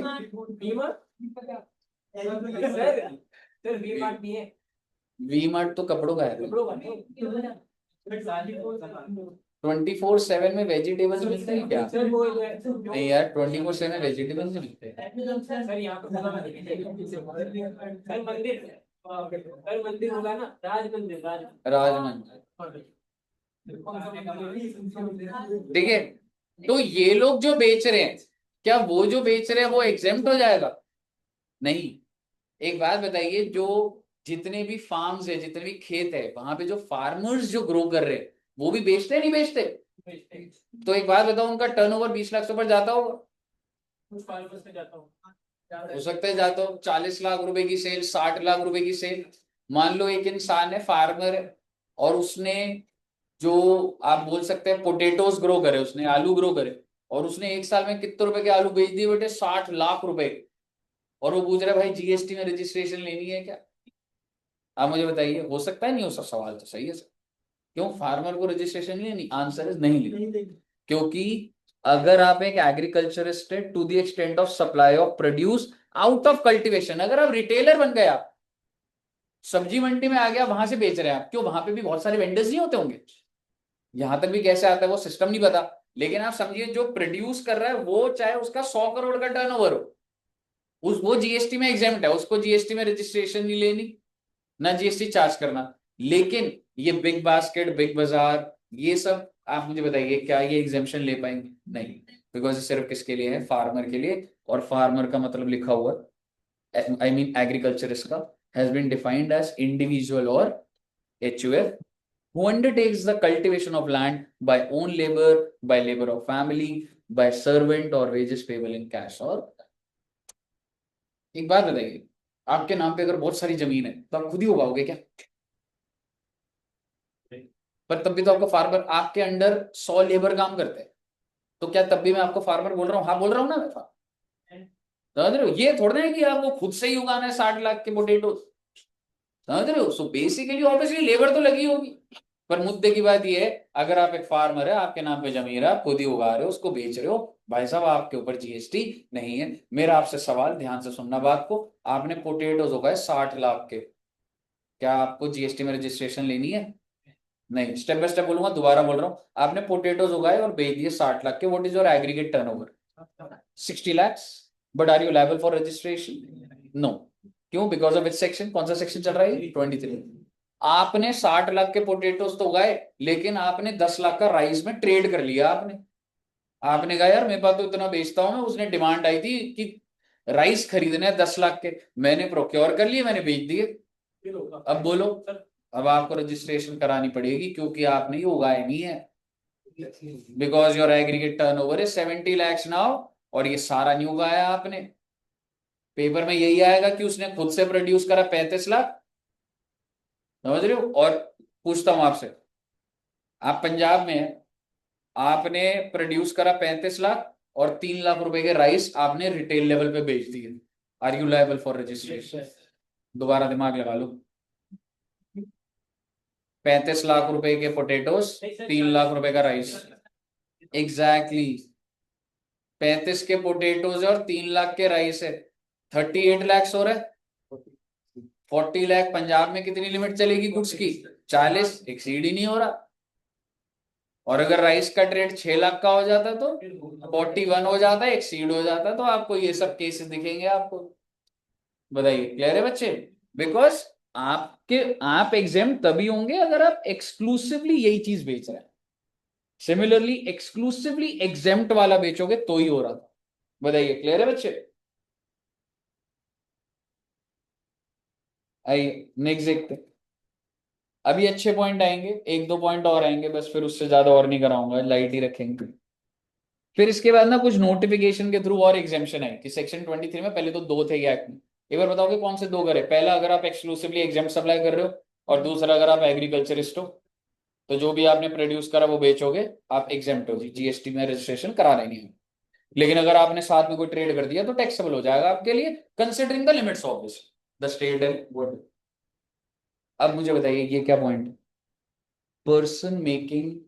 वी मार्ट तो कपड़ों का है। 24/7 में वेजिटेबल्स मिलते हैं क्या? नहीं यार, 24/7 वेजिटेबल्स मिलते हैं। मंदिर होगा ना, राज मंदिर। ठीक है, तो ये लोग जो बेच रहे हैं, क्या वो जो बेच रहे हैं वो एग्जेम्प्ट हो जाएगा? नहीं। एक बात बताइए, जो जितने भी फार्म्स है, जितने भी खेत है, वहां पे जो फार्मर्स जो ग्रो कर रहे हैं वो भी बेचते हैं नहीं बेचते? तो एक बात बताओ, उनका टर्नओवर 20 लाख से ऊपर जाता होगा? हो सकता है जाता हो। 40 लाख रुपए की सेल, 60 लाख रुपए की सेल। मान लो एक इंसान है, फार्मर है, और उसने जो आप बोल सकते हैं पोटेटोज ग्रो करे, उसने आलू ग्रो करे और उसने एक साल में कितने रुपए के आलू बेच दिए बेटे? 60 लाख रुपए। और वो पूछ रहा है भाई जीएसटी में रजिस्ट्रेशन लेनी है क्या? आप मुझे बताइए, हो सकता है? नहीं हो सकता? सवाल तो सही है सर। क्यों फार्मर को रजिस्ट्रेशन नहीं लेनी? आंसर इज नहीं लेनी, क्योंकि अगर आप एक एग्रीकल्चरिस्ट है to the extent of supply of produce out of cultivation, अगर आप रिटेलर बन गया, सब्जी मंडी में आ गया, वहां से बेच रहे हैं आप, क्यों वहां पे भी बहुत सारे वेंडर्स नहीं होते होंगे? यहां तक भी कैसे आता है वो सिस्टम नहीं पता, लेकिन आप समझिए जो प्रोड्यूस कर रहा है वो चाहे उसका 100 करोड़ का टर्नओवर हो, वो जीएसटी में एग्जेम्प्ट है, उसको जीएसटी में रजिस्ट्रेशन नहीं लेनी, ना जीएसटी चार्ज करना। लेकिन ये बिग बास्केट, बिग बाजार, ये सब आप मुझे बताइए क्या ये एग्जेम्पशन ले पाएंगे? नहीं, बिकॉज सिर्फ किसके लिए है? फार्मर के लिए। और फार्मर का मतलब लिखा हुआ, आई मीन एग्रीकल्चरिस्ट का, has been defined as individual और HUF who undertakes the cultivation of land by own labor, by labor of family, by servant or wages payable in cash। और एक बात बताइए, आपके नाम पे अगर बहुत सारी जमीन है तो आप खुद ही उगाओगे क्या? पर तब भी तो आपको फार्मर, आपके अंडर 100 लेबर काम करते हैं, तो क्या तब भी मैं आपको फार्मर बोल रहा हूँ? हाँ बोल रहा हूँ ना मैं। समझ रहे हो? ये थोड़ा है कि आपको खुद से ही उगाना है 60 लाख के पोटेटो। समझ रहे हो? सो बेसिकली ऑब्वियसली लेबर तो लगी होगी, पर मुद्दे की बात ये है, अगर आप एक फार्मर है, आपके नाम पे जमीन है, आप खुद ही उगा रहे हो, उसको बेच रहे हो, भाई साहब आपके ऊपर GST नहीं है। मेरा आपसे सवाल, ध्यान से सुनना बात को, आपने पोटेटोज उगाए 60 लाख के, क्या आपको GST में रजिस्ट्रेशन लेनी है? नहीं। स्टेप बाय स्टेप बोलूंगा, दोबारा बोल रहा हूँ, आपने पोटेटोज उगाए और बेच दिए 60 लाख के, what is your aggregate turnover? 60 lakhs, but are you liable for registration? No. क्यों? Because of which section? कौन सा सेक्शन चल रहा है? 23। आपने 60 लाख के पोटेटोज तो उगाए, लेकिन आपने 10 लाख का राइस में ट्रेड कर लिया। आपने कहा यार मेरे पास तो इतना बेचता हूं मैं, उसने डिमांड आई थी कि राइस खरीदने हैं 10 लाख के, मैंने प्रोक्योर कर लिए, मैंने बेच दिए। अब बोलो, अब आपको रजिस्ट्रेशन करानी पड़ेगी, क्योंकि आपने ये उगाए नहीं है, because your aggregate turnover is 70 lakhs now, और ये सारा नहीं उगाया आपने। पेपर में यही आएगा कि उसने खुद से प्रोड्यूस करा 35 लाख। समझ रहे हो? और पूछता हूं आपसे, आप पंजाब में हैं, आपने प्रोड्यूस करा 35 लाख और 3 लाख रुपए के राइस आपने रिटेल लेवल पे बेच दिए, are you liable for registration? दोबारा दिमाग लगा लो। 35 लाख रुपए के पोटेटोस, 3 लाख रुपए का राइस, एग्जैक्टली 35 के पोटेटोज और 3 लाख के राइस है, 38 lakhs हो रहा है। 40 लाख पंजाब में कितनी लिमिट चलेगी गुड्स की? 40, एक्सीड ही नहीं हो रहा। और अगर राइस का ट्रेड 6 लाख का हो जाता तो 41 हो जाता, एक्सीड हो जाता, तो आपको ये सब केसेस दिखेंगे आपको। बताइए, क्लियर है बच्चे? बिकॉज आप एग्जाम तभी होंगे अगर आप एक्सक्लूसिवली यही चीज बेच रहे हैं। सिमिलरली एक्सक्लूसिवली एग्जेम्प्ट वाला बेचोगे तो ही हो रहा था। बताइए, क्लियर है बच्चे? आइए नेक्स्ट देखते हैं। अभी अच्छे पॉइंट आएंगे, एक दो पॉइंट और आएंगे बस, फिर उससे ज्यादा और नहीं कराऊंगा, लाइट ही रखेंगे। फिर इसके बाद ना कुछ नोटिफिकेशन के थ्रू और एग्जाम्पशन है कि सेक्शन 23 में, पहले तो 2 थे ये एक्ट में। एक बार बताओगे कौन से 2 करे? पहला, अगर आप एक्सक्लूसिवली एग्जाम्प्ट सप्लाई कर रहे हो, और दूसरा, अगर आप एग्रीकल्चरिस्ट हो तो जो भी आपने प्रोड्यूस करा वो बेचोगे, आप एग्जेम्प्ट हो जी, GST में रजिस्ट्रेशन करा रहे नहीं है। लेकिन अगर आपने साथ में कोई ट्रेड कर दिया तो टैक्सेबल हो जाएगा आपके लिए, considering the limits of this the state and what. अब मुझे बताइए ये क्या पॉइंट है? Person making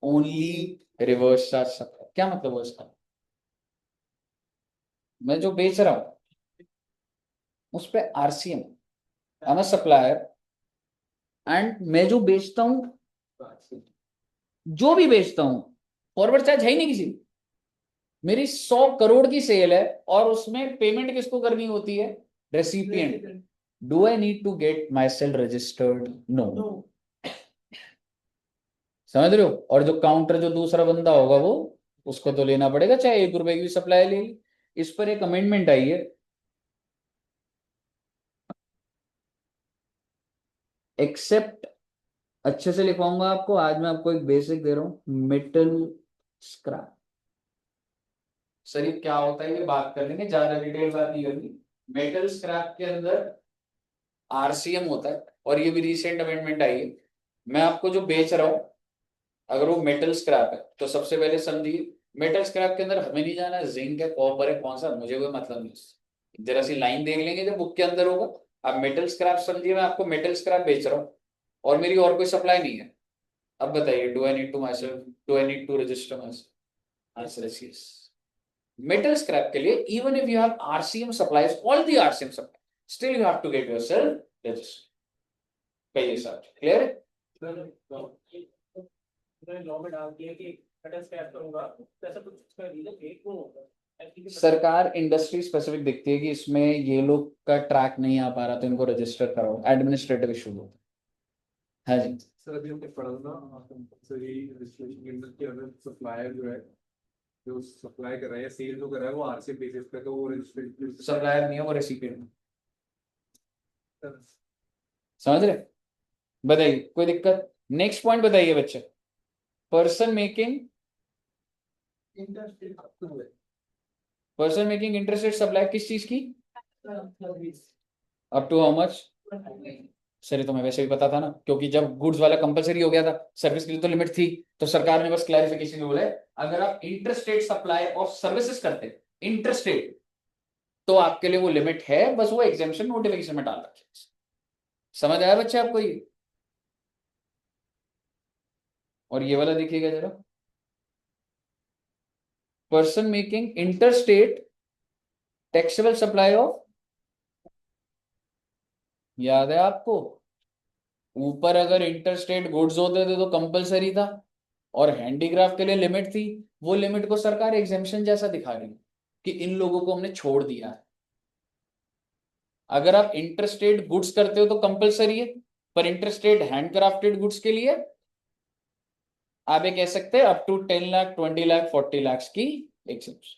only reverse charge supply, क्या मतलब है इसका? मैं जो बेच रहा हूं उस पे RCM, I am a supplier, and मैं जो बेचता हूं, जो भी बेचता हूं, फॉरवर्ड चार्ज है ही नहीं किसी को। मेरी 100 करोड़ की सेल है और उसमें पेमेंट किसको करनी होती है? Recipient. Do I need to get my sale registered? No. समझ रहे हो? और जो काउंटर जो दूसरा बंदा होगा वो, उसको तो लेना पड़ेगा, चाहे 1 रुपए की भी सप्लाई ले ली। इस पर एक अमेंडमेंट आई है, एक्सेप्ट, अच्छे से लिखवाऊंगा आपको आज, मैं आपको एक बेसिक दे रहा हूं, मेटल स्क्रैप। सर ये क्या होता है ये बात कर लेंगे, ज्यादा डिटेल बात नहीं करनी। मेटल स्क्रैप के अंदर RCM होता है, और ये भी रिसेंट अमेंडमेंट आई है। मैं आपको जो बेच रहा हूं, अगर वो मेटल स्क्रैप है तो सबसे पहले समझिए, मेटल स्क्रैप के अंदर हमें नहीं जाना जिंक है, कॉपर है, कौन सा, मुझे कोई मतलब नहीं। जरा सी लाइन देख लेंगे जो बुक के अंदर होगा। आप मेटल स्क्रैप समझिए, मैं आपको मेटल स्क्रैप बेच रहा हूँ और मेरी और कोई सप्लाई नहीं है। अब बताइए, do I need to myself, do I need to register myself? Answer is yes. Metal scrap के लिए even if you have RCM supplies, all the RCM supply, still you have to get yourself registered. कहिए sir, clear है? Law में डाल दिया कि metal scrap करूंगा, तो ऐसा कुछ इसका रीजन एक क्यों होता है? सरकार इंडस्ट्री स्पेसिफिक दिखती है कि इसमें ये लोग का ट्रैक नहीं आ पा रहा, तो इनको रजिस्टर कराओ, एडमिनिस्ट्रेटिव इशू होता है। हाँ जी। सर अभी हमने पढ़ा ना कंपलसरी रजिस्ट्रेशन के अंदर कि अगर सप्लायर जो है जो सप्लाई कर रहा है या सेल जो कर रहा है वो आरसी बेसिस पे तो वो रजिस्ट्रेशन सप्लायर नहीं है, वो रेसिपिएंट। समझ रहे? बताइए कोई दिक्कत? नेक्स्ट पॉइंट बताइए बच्चे। पर्सन मेकिंग इंटरेस्टेड सप्लाई किस चीज की? Up to how much? Sir ये तो मैं वैसे भी पता था ना, क्योंकि जब गुड्स वाला कंपलसरी हो गया था, सर्विस के लिए तो लिमिट थी, तो सरकार ने बस क्लैरिफिकेशन बोला है अगर आप इंटरस्टेट सप्लाई ऑफ सर्विसेज करते इंटरस्टेट तो आपके लिए वो लिमिट है, बस वो एग्जेम्पशन नोटिफिकेशन में डाल रखे। समझ आया बच्चे आपको ये? और ये वाला देखिएगा जरा, person making interstate taxable supply of, याद है आपको? ऊपर अगर इंटरस्टेट गुड्स होते थे तो कंपलसरी था और हैंडीक्राफ्ट के लिए लिमिट थी, वो लिमिट को सरकार एग्जेम्पशन जैसा दिखा रही है कि इन लोगों को हमने छोड़ दिया है। अगर आप इंटरस्टेट गुड्स करते हो तो कंपलसरी है, पर इंटरस्टेट हैंडक्राफ्टेड गुड्स के लिए आप ये कह सकते हैं अप टू 10 लाख 20 लाख 40 लाख की exemption,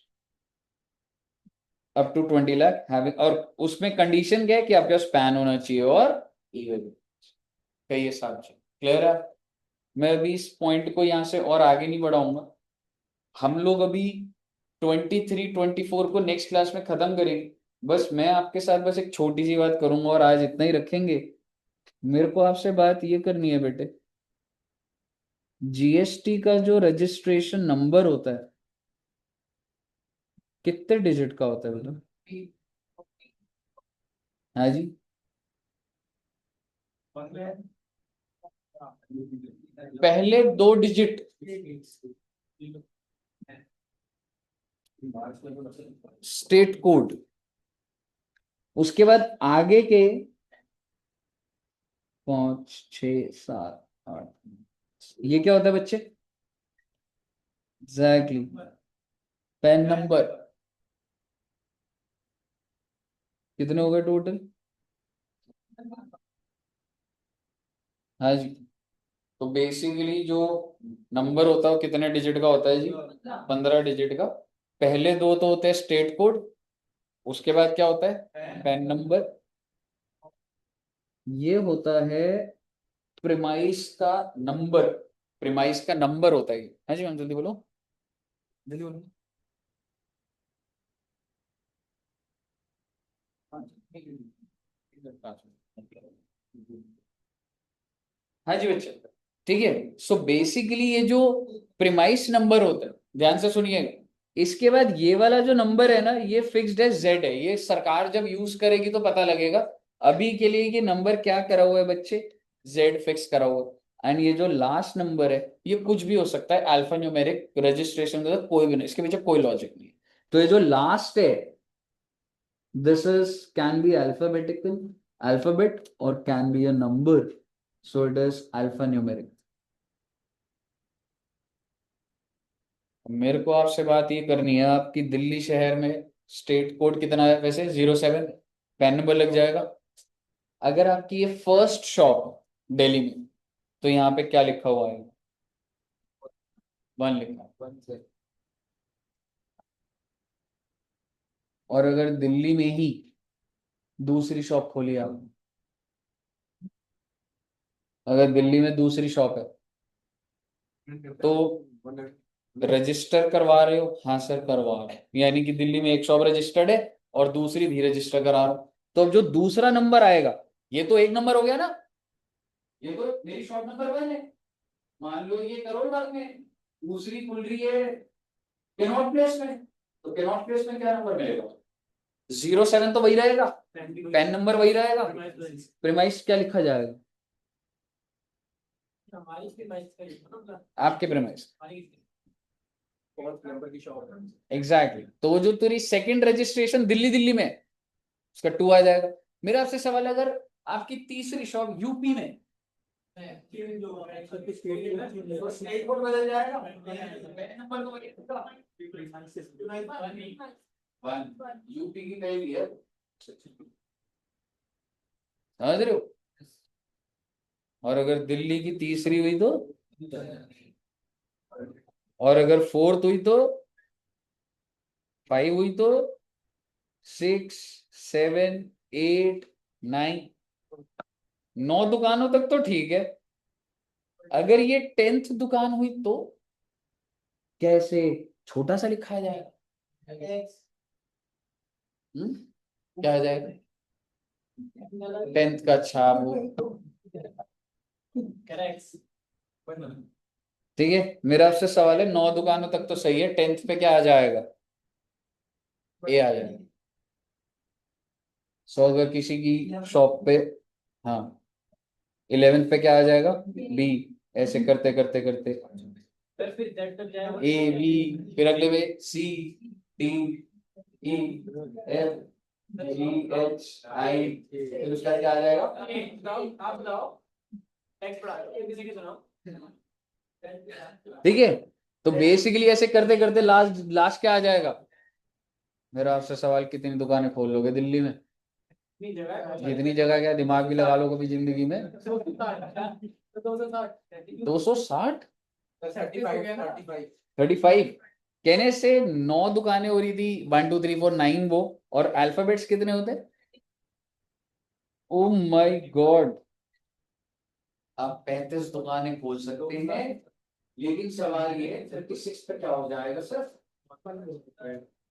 up to 20 lakh having, और उसमें कंडीशन क्या है कि आपके पास पैन होना चाहिए और ईवेल का, ये साथ क्लियर है? मैं अभी इस पॉइंट को यहां से और आगे नहीं बढ़ाऊंगा, हम लोग अभी 23-24 को नेक्स्ट क्लास में खत्म करेंगे। बस मैं आपके साथ बस एक छोटी सी बात करूंगा और आज इतना ही रखेंगे। मेरे को आपसे बात ये करनी है बेटे, जीएसटी का जो रजिस्ट्रेशन नंबर होता है कितने डिजिट का होता है बेटा? हाँ जी, पहले 2 डिजिट स्टेट कोड, उसके बाद आगे के 5 6 7 8, ये क्या होता है बच्चे? Exactly, pan number. कितने हो गए टोटल? हाँ जी, तो बेसिकली जो नंबर होता है वो कितने डिजिट का होता है जी? 15 डिजिट का। पहले 2 तो होते हैं स्टेट कोड, उसके बाद क्या होता है? Pan number. ये होता है प्रिमाइस का नंबर, प्रिमाइस का नंबर होता है ये। हाँ जी मैम जल्दी बोलो, जल्दी बोलो। हाँ जी बच्चे, ठीक है। सो बेसिकली ये जो प्रिमाइस नंबर होता है, ध्यान से सुनिएगा, इसके बाद ये वाला जो नंबर है ना, ये फिक्स्ड है, जेड है, ये सरकार जब यूज करेगी तो पता लगेगा। अभी के लिए ये नंबर क्या करा हुआ है बच्चे? जेड फिक्स करा हुआ है। एंड ये जो लास्ट नंबर है ये कुछ भी हो सकता है, अल्फा न्यूमेरिक रजिस्ट्रेशन का कोई भी नहीं, इसके पीछे कोई लॉजिक नहीं है। तो ये जो लास्ट है, this is can be alphabetical alphabet or can be a number, so it is alphanumeric। मेरे को आपसे बात ये करनी है, आपकी दिल्ली शहर में स्टेट कोड कितना है वैसे? 07। पैन नंबर लग जाएगा। अगर आपकी ये फर्स्ट शॉप दिल्ली में, तो यहाँ पे क्या लिखा हुआ है? 1 लिखा है। और अगर दिल्ली में ही दूसरी शॉप खोली आप, अगर दिल्ली में दूसरी शॉप है तो रजिस्टर करवा रहे हो? हाँ सर करवा रहे हो, यानी कि दिल्ली में एक शॉप रजिस्टर्ड है और दूसरी भी रजिस्टर करा रहा हूं। तो अब जो दूसरा नंबर आएगा, ये तो एक नंबर हो गया ना, ये तो मेरी शॉप नंबर 1 है। मान लो ये करोल बाग में, दूसरी खुल रही है कैनॉट प्लेस में, तो कैनॉट प्लेस में क्या नंबर मिलेगा? 07 तो वही रहेगा, पैन नंबर वही रहेगा, प्रीमाइस क्या लिखा जाएगा? आपके प्रीमाइस एग्जैक्टली। तो वो जो तेरी सेकंड रजिस्ट्रेशन दिल्ली में, उसका 2 आ जाएगा। मेरा आपसे सवाल है, अगर आपकी तीसरी शॉप यूपी में, तो स्टेट कोड बदल जाएगा, पैन नंबर तो वही रहेगा। 1 यूपी की कहीं भी है, समझ रहे हो? और अगर दिल्ली की तीसरी हुई तो, और अगर फोर्थ हुई तो, 5 हुई तो, 6, 7, 8, 9, 9 दुकानों तक तो ठीक है। अगर ये 10th दुकान हुई तो कैसे छोटा सा लिखा जाएगा? क्या आ जाएगा? 10th का छाप हो। करेक्ट। ठीक है, मेरा आपसे सवाल है, 9 दुकानों तक तो सही है, 10th पे क्या आ जाएगा? ए आ जाएगा। सो अगर किसी की शॉप पे, हाँ, 11th पे क्या आ जाएगा? बी। ऐसे करते करते करते फिर जेड तक जाएगा। ए बी, फिर अगले में सी, डी, ई, एफ, जी, एच, आई, फिर उसका क्या आ जाएगा? आप बताओ टेक्स्ट पढ़ा एबीसी की सुनाओ। ठीक है, तो बेसिकली ऐसे करते करते लास्ट लास्ट क्या आ जाएगा? मेरा आपसे सवाल, कितनी दुकानें खोल लोगे दिल्ली में? इतनी जगह जितनी जगह, क्या दिमाग भी लगा लो कभी जिंदगी में? 260, 35। कहने से 9 दुकानें हो रही थी, 1 2 3 4 9 वो, और अल्फाबेट्स कितने होते? ओ माय गॉड, आप 35 दुकानें खोल सकते हैं, लेकिन सवाल ये है 36 पे क्या हो जाएगा सर?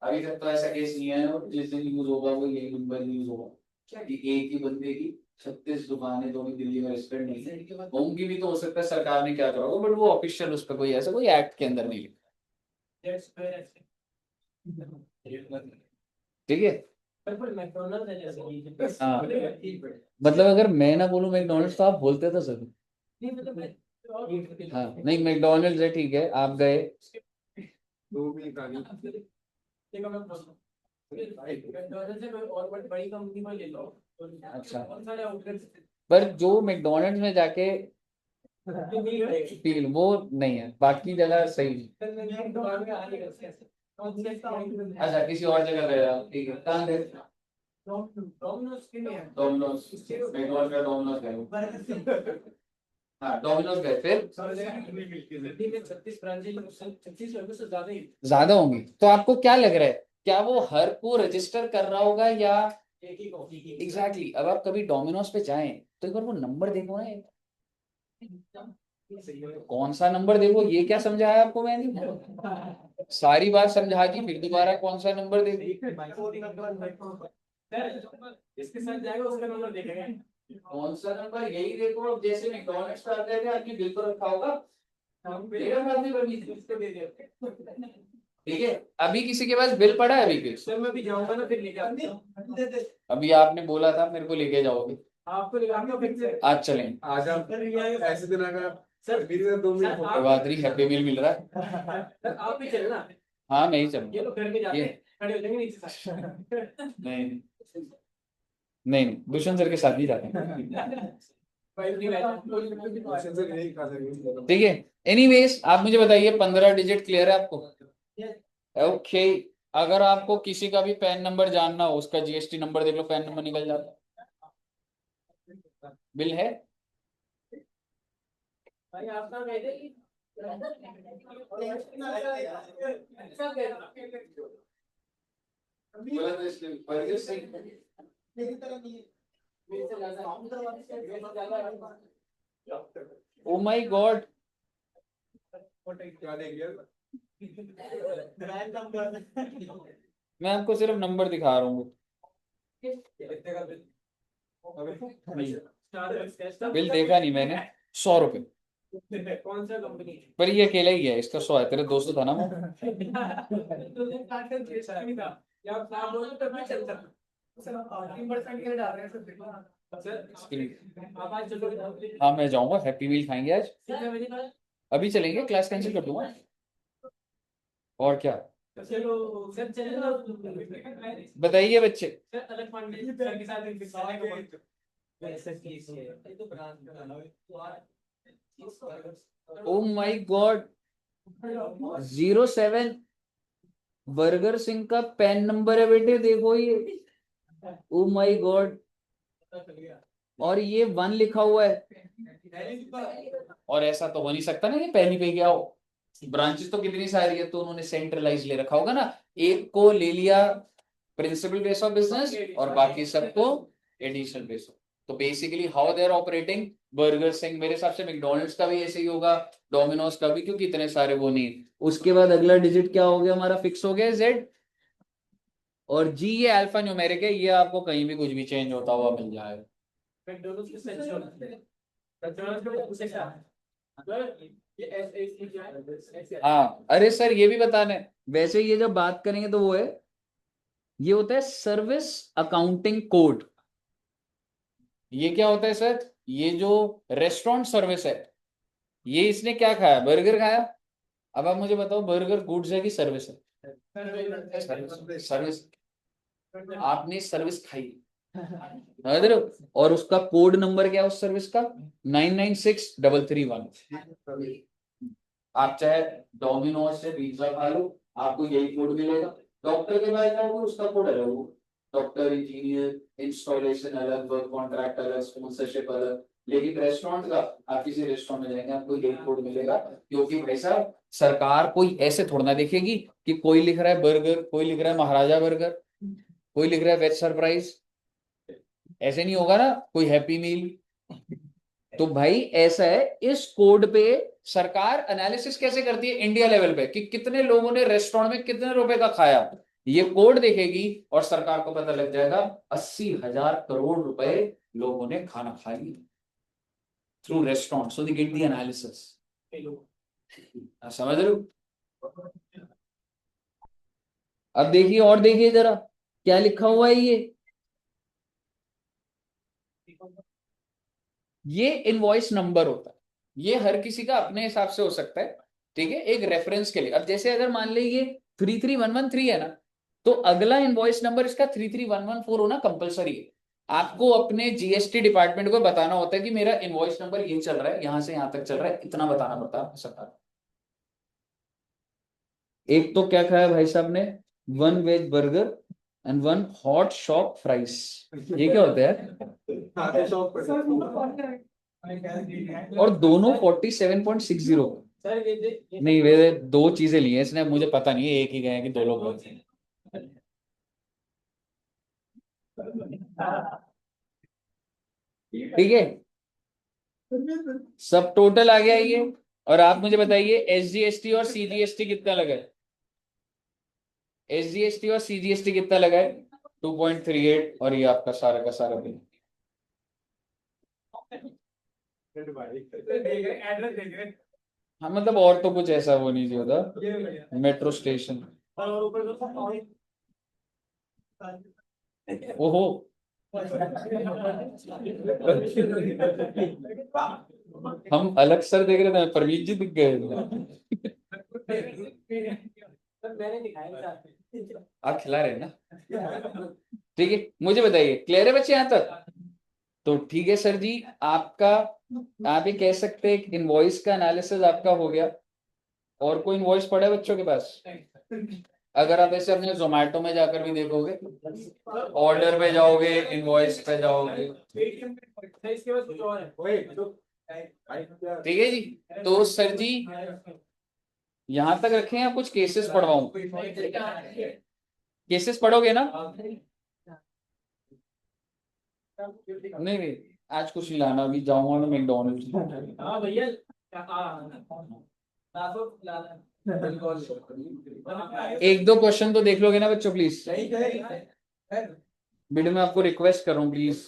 अभी तक तो ऐसा केस नहीं है, और जिस दिन यूज होगा वो यही नंबर यूज होगा कि एक ही बंदे की 36 दुकानें जो भी दिल्ली में रजिस्टर्ड नहीं है, होंगी भी तो हो सकता है सरकार ने क्या करा होगा, बट वो ऑफिशियल उस पर कोई ऐसा कोई एक्ट के अंदर नहीं लिखा। ठीक है, पर मैकडॉनल्ड्स है जैसे हाँ, मतलब अगर मैं ना बोलूं मैकडोनल्ड्स तो आप बोलते तो सर। हाँ नहीं, मैकडोनल्ड्स है, ठीक है, आप गए। दो भी कहानी देखो मैं मैकडॉनल्ड्स से कोई और बड़ी कंपनी में ले लो। अच्छा, बहुत सारे आउटलेट्स पर जो मैकडोनल्ड्स में जाके फील वो नहीं है, बाकी जगह सही है। दुकान में आ नहीं सकते। अच्छा, किसी और जगह गए आप, ठीक है, कहाँ गए? डोमिनोज के लिए डोमिनोज, मैकडोनल्ड्स का डोमिनोज गए। हाँ, डोमिनोज गए, फिर दिल्ली में 36 ब्रांचेज 36 लोगों से ज्यादा ही ज्यादा होंगी, तो आपको क्या लग रहा है, क्या वो हर को रजिस्टर कर रहा होगा या? एक ही कॉफी की एग्जैक्टली अब आप कभी डोमिनोज पे जाएं तो एक बार वो नंबर देखो ना, कौन सा नंबर देखो, ये क्या समझाया आपको मैंने? सारी बात समझा दी, फिर दोबारा कौन सा नंबर देखो? इसके साथ जाएगा उसका नंबर देखेगा। कौन सा नंबर, यही देखो। अब जैसे मैकडोनल्ड्स का आता है, आपने बिल तो रखा होगा, देगा बाद में बनी थी। इसको दे दिया। ठीक है, अभी किसी के पास बिल पड़ा है अभी के? सर मैं भी जाऊंगा ना फिर लेके आते हैं। अभी आपने बोला था मेरे को लेके जाओगे, आपको लगाऊंगा फिर से। आज चलेंगे। आज आप ऐसे दिन अगर सर मेरी तरफ 2 मिनट कोई बात नहीं, हैप्पी मील मिल रहा है। सर आप भी चलना। हाँ मैं ही चलूंगा। ये लोग घर के जाते ये- हैं, खड़े हो जाएंगे नीचे से। नहीं नहीं नहीं, दुष्यंत सर के साथ ही जाते हैं। भाई नहीं बैठा। क्वेश्चन से नहीं खा सकते। ठीक है, एनीवेज आप मुझे बताइए, 15 डिजिट क्लियर है आपको? ओके, अगर आपको किसी का भी पैन नंबर जानना हो, उसका जीएसटी नंबर देख लो, पैन नंबर निकल जाता है। बिल है? भाई आप कहाँ गए थे? ओ माय गॉड, क्या देख लिया? मैं आपको सिर्फ नंबर दिखा रहा हूँ, बिल देखा नहीं मैंने। 100 रुपए, कौन सा कंपनी? पर ये अकेला ही है, इसका 100 है, तेरे दोस्त था ना वो। या आप नाम बोलो तब भी चलता। सर 3% के लिए डाल रहे हैं सर, देखो ना। सर आप आज चलोगे? हाँ मैं जाऊंगा, हैप्पी मील खाएंगे आज। कितने बजे का? अभी चलेंगे, क्लास कैंसिल कर दूंगा, और क्या? चलो सर चलेगा। बताइए बच्चे। सर अलग पांडे सर के साथ एक विशाल का ऐसा केस है। ये तो ब्रांच का ओ माय गॉड, 07 बर्गर सिंह का पैन नंबर है बेटे, देखो ये। ओ माय गॉड, और ये 1 लिखा हुआ है। और ऐसा तो हो नहीं सकता ना कि पहली पे गया हो, ब्रांचेस तो कितनी सारी है, तो उन्होंने सेंट्रलाइज ले रखा होगा ना, एक को ले लिया प्रिंसिपल बेस ऑफ बिजनेस और बाकी सबको एडिशनल बेस ऑफ। तो basically how they are operating, Burger Singh, मेरे हिसाब से मैकडोनल्ड्स का भी ऐसे ही होगा, डोमिनोज का भी, क्योंकि इतने सारे वो नहीं। उसके बाद अगला डिजिट क्या हो गया हमारा, फिक्स हो गया जेड, और जी ये अल्फा न्यूमेरिक है, ये आपको कहीं भी कुछ भी चेंज होता हुआ मिल जाएगा। मैकडॉनल्ड्स के सेंस मैकडॉनल्ड्स के उसे क्या है, ये ऐसे हाँ अरे सर ये भी बताना है, वैसे ये जब बात करेंगे तो वो है, ये होता है सर्विस अकाउंटिंग कोड। ये क्या होता है सर, ये जो रेस्टोरेंट सर्विस है, ये इसने क्या खाया, बर्गर खाया। अब आप मुझे बताओ बर्गर गुड्स है कि सर्विस है? सर्विस। आपने सर्विस खाई, समझ रहे हो? और उसका कोड नंबर क्या है उस सर्विस का, 996331। आप चाहे डोमिनोज से पिज्जा खा लो, आपको यही कोड मिलेगा। डॉक्टर के पास जाओगे उसका कोड अलग होगा, डॉक्टर, इंजीनियर, इंस्टॉलेशन अलग, वर्क कॉन्ट्रैक्ट अलग, स्पॉन्सरशिप अलग। लेकिन रेस्टोरेंट का, आप किसी रेस्टोरेंट में जाएंगे आपको यही कोड मिलेगा, क्योंकि भाई साहब सरकार कोई ऐसे थोड़ा ना देखेगी कि कोई लिख रहा है बर्गर, कोई लिख रहा है महाराजा बर्गर, कोई लिख रहा है वेज सरप्राइज, ऐसे नहीं होगा ना, कोई हैप्पी मील। तो भाई ऐसा है, इस कोड पे सरकार एनालिसिस कैसे करती है इंडिया लेवल पे, कि कितने लोगों ने रेस्टोरेंट में कितने रुपए का खाया, ये कोड देखेगी और सरकार को पता लग जाएगा 80,000 करोड़ रुपए लोगों ने खाना खा लिया through restaurant, so they get the analysis. समझ रहे हो? अब देखिए, और देखिए जरा क्या लिखा हुआ है, ये इनवॉइस नंबर होता है, ये हर किसी का अपने हिसाब से हो सकता है, ठीक है, एक रेफरेंस के लिए। अब जैसे अगर मान ली ये 33113 है ना, तो अगला इनवॉइस नंबर इसका 33114 होना कंपलसरी है। आपको अपने जीएसटी डिपार्टमेंट को बताना होता है कि मेरा इनवॉइस नंबर ये चल रहा है, यहां से यहां तक चल रहा है, इतना बताना पड़ता है सरकार। एक तो क्या खाया भाई साहब ने, 1 veg burger and 1 hot shop fries, ये क्या होता है? और दोनों 47.60। नहीं वे दो चीजें ली हैं इसने, मुझे पता नहीं है एक ही गए हैं कि दो लोग गए थे। ठीक है, सब टोटल आ गया ये। और आप मुझे बताइए एसजीएसटी और सीजीएसटी कितना लगा है, एसजीएसटी और सीजीएसटी कितना लगा है, 2.38, और ये आपका सारा का सारा बिल। हाँ मतलब और तो कुछ ऐसा वो नहीं होता, मेट्रो स्टेशन। ओहो हम अलग सर देख रहे थे, परवीन जी दिख गए। आप खिला रहे हैं ना, ठीक है। मुझे बताइए क्लियर है बच्चे यहाँ तक? तो ठीक है सर जी, आपका, आप ये कह सकते हैं कि इनवॉइस का एनालिसिस आपका हो गया। और कोई इनवॉइस पड़ा है बच्चों के पास? अगर आप ऐसे अपने जोमेटो में जाकर भी देखोगे, ऑर्डर पे जाओगे, इनवॉइस पे जाओगे, ठीक है जी। तो सर जी यहां तक रखें या कुछ केसेस पढ़वाऊं? केसेस पढ़ोगे ना? नहीं नहीं, आज कुछ नहीं लाना, अभी जाऊंगा मैं मैकडोनल्ड्स। हाँ भैया, एक दो क्वेश्चन तो देख लोगे ना बच्चों प्लीज, वीडियो में आपको रिक्वेस्ट कर रहा हूँ प्लीज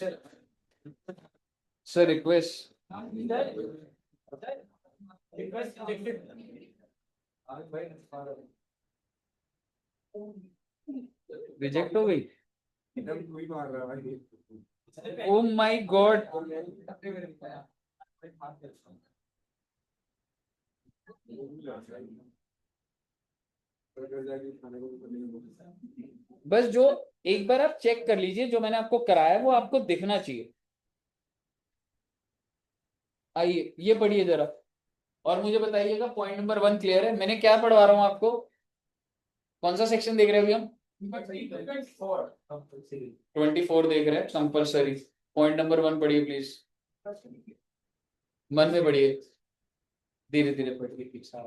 सर, रिक्वेस्ट। रिजेक्ट हो गई? ओ माय गॉड, बस जो एक बार आप चेक कर लीजिए, जो मैंने आपको कराया वो आपको दिखना चाहिए। आइए ये पढ़िए जरा, और मुझे बताइएगा पॉइंट नंबर 1 क्लियर है? मैंने क्या पढ़वा रहा हूँ आपको, कौन सा सेक्शन देख रहे हैं अभी हम? 24 देख रहे हैं, कंपलसरी। पॉइंट नंबर 1 पढ़िए प्लीज। मन में पढ़िए, धीरे धीरे पढ़िए, पीछा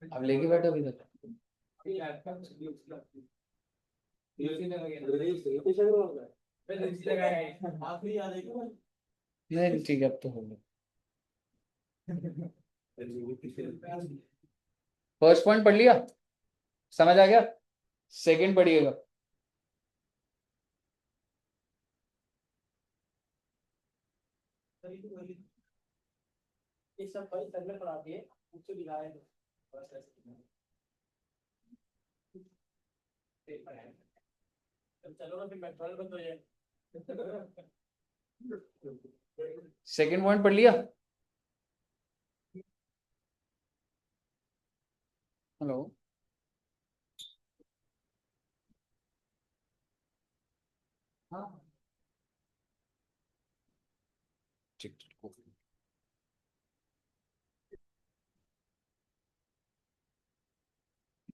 अब लेके बैठो अभी तक। नहीं ठीक है, अब तो हो गया। फर्स्ट पॉइंट पढ़ लिया, समझ आ गया। सेकंड पढ़िएगा। ये सब भाई सर में पढ़ाती है, मुझसे दिखाया है। चलो ना फिर मेट्रो बंद हो जाए। सेकंड पॉइंट पढ़ लिया। हेलो, हाँ ठीक ठीक।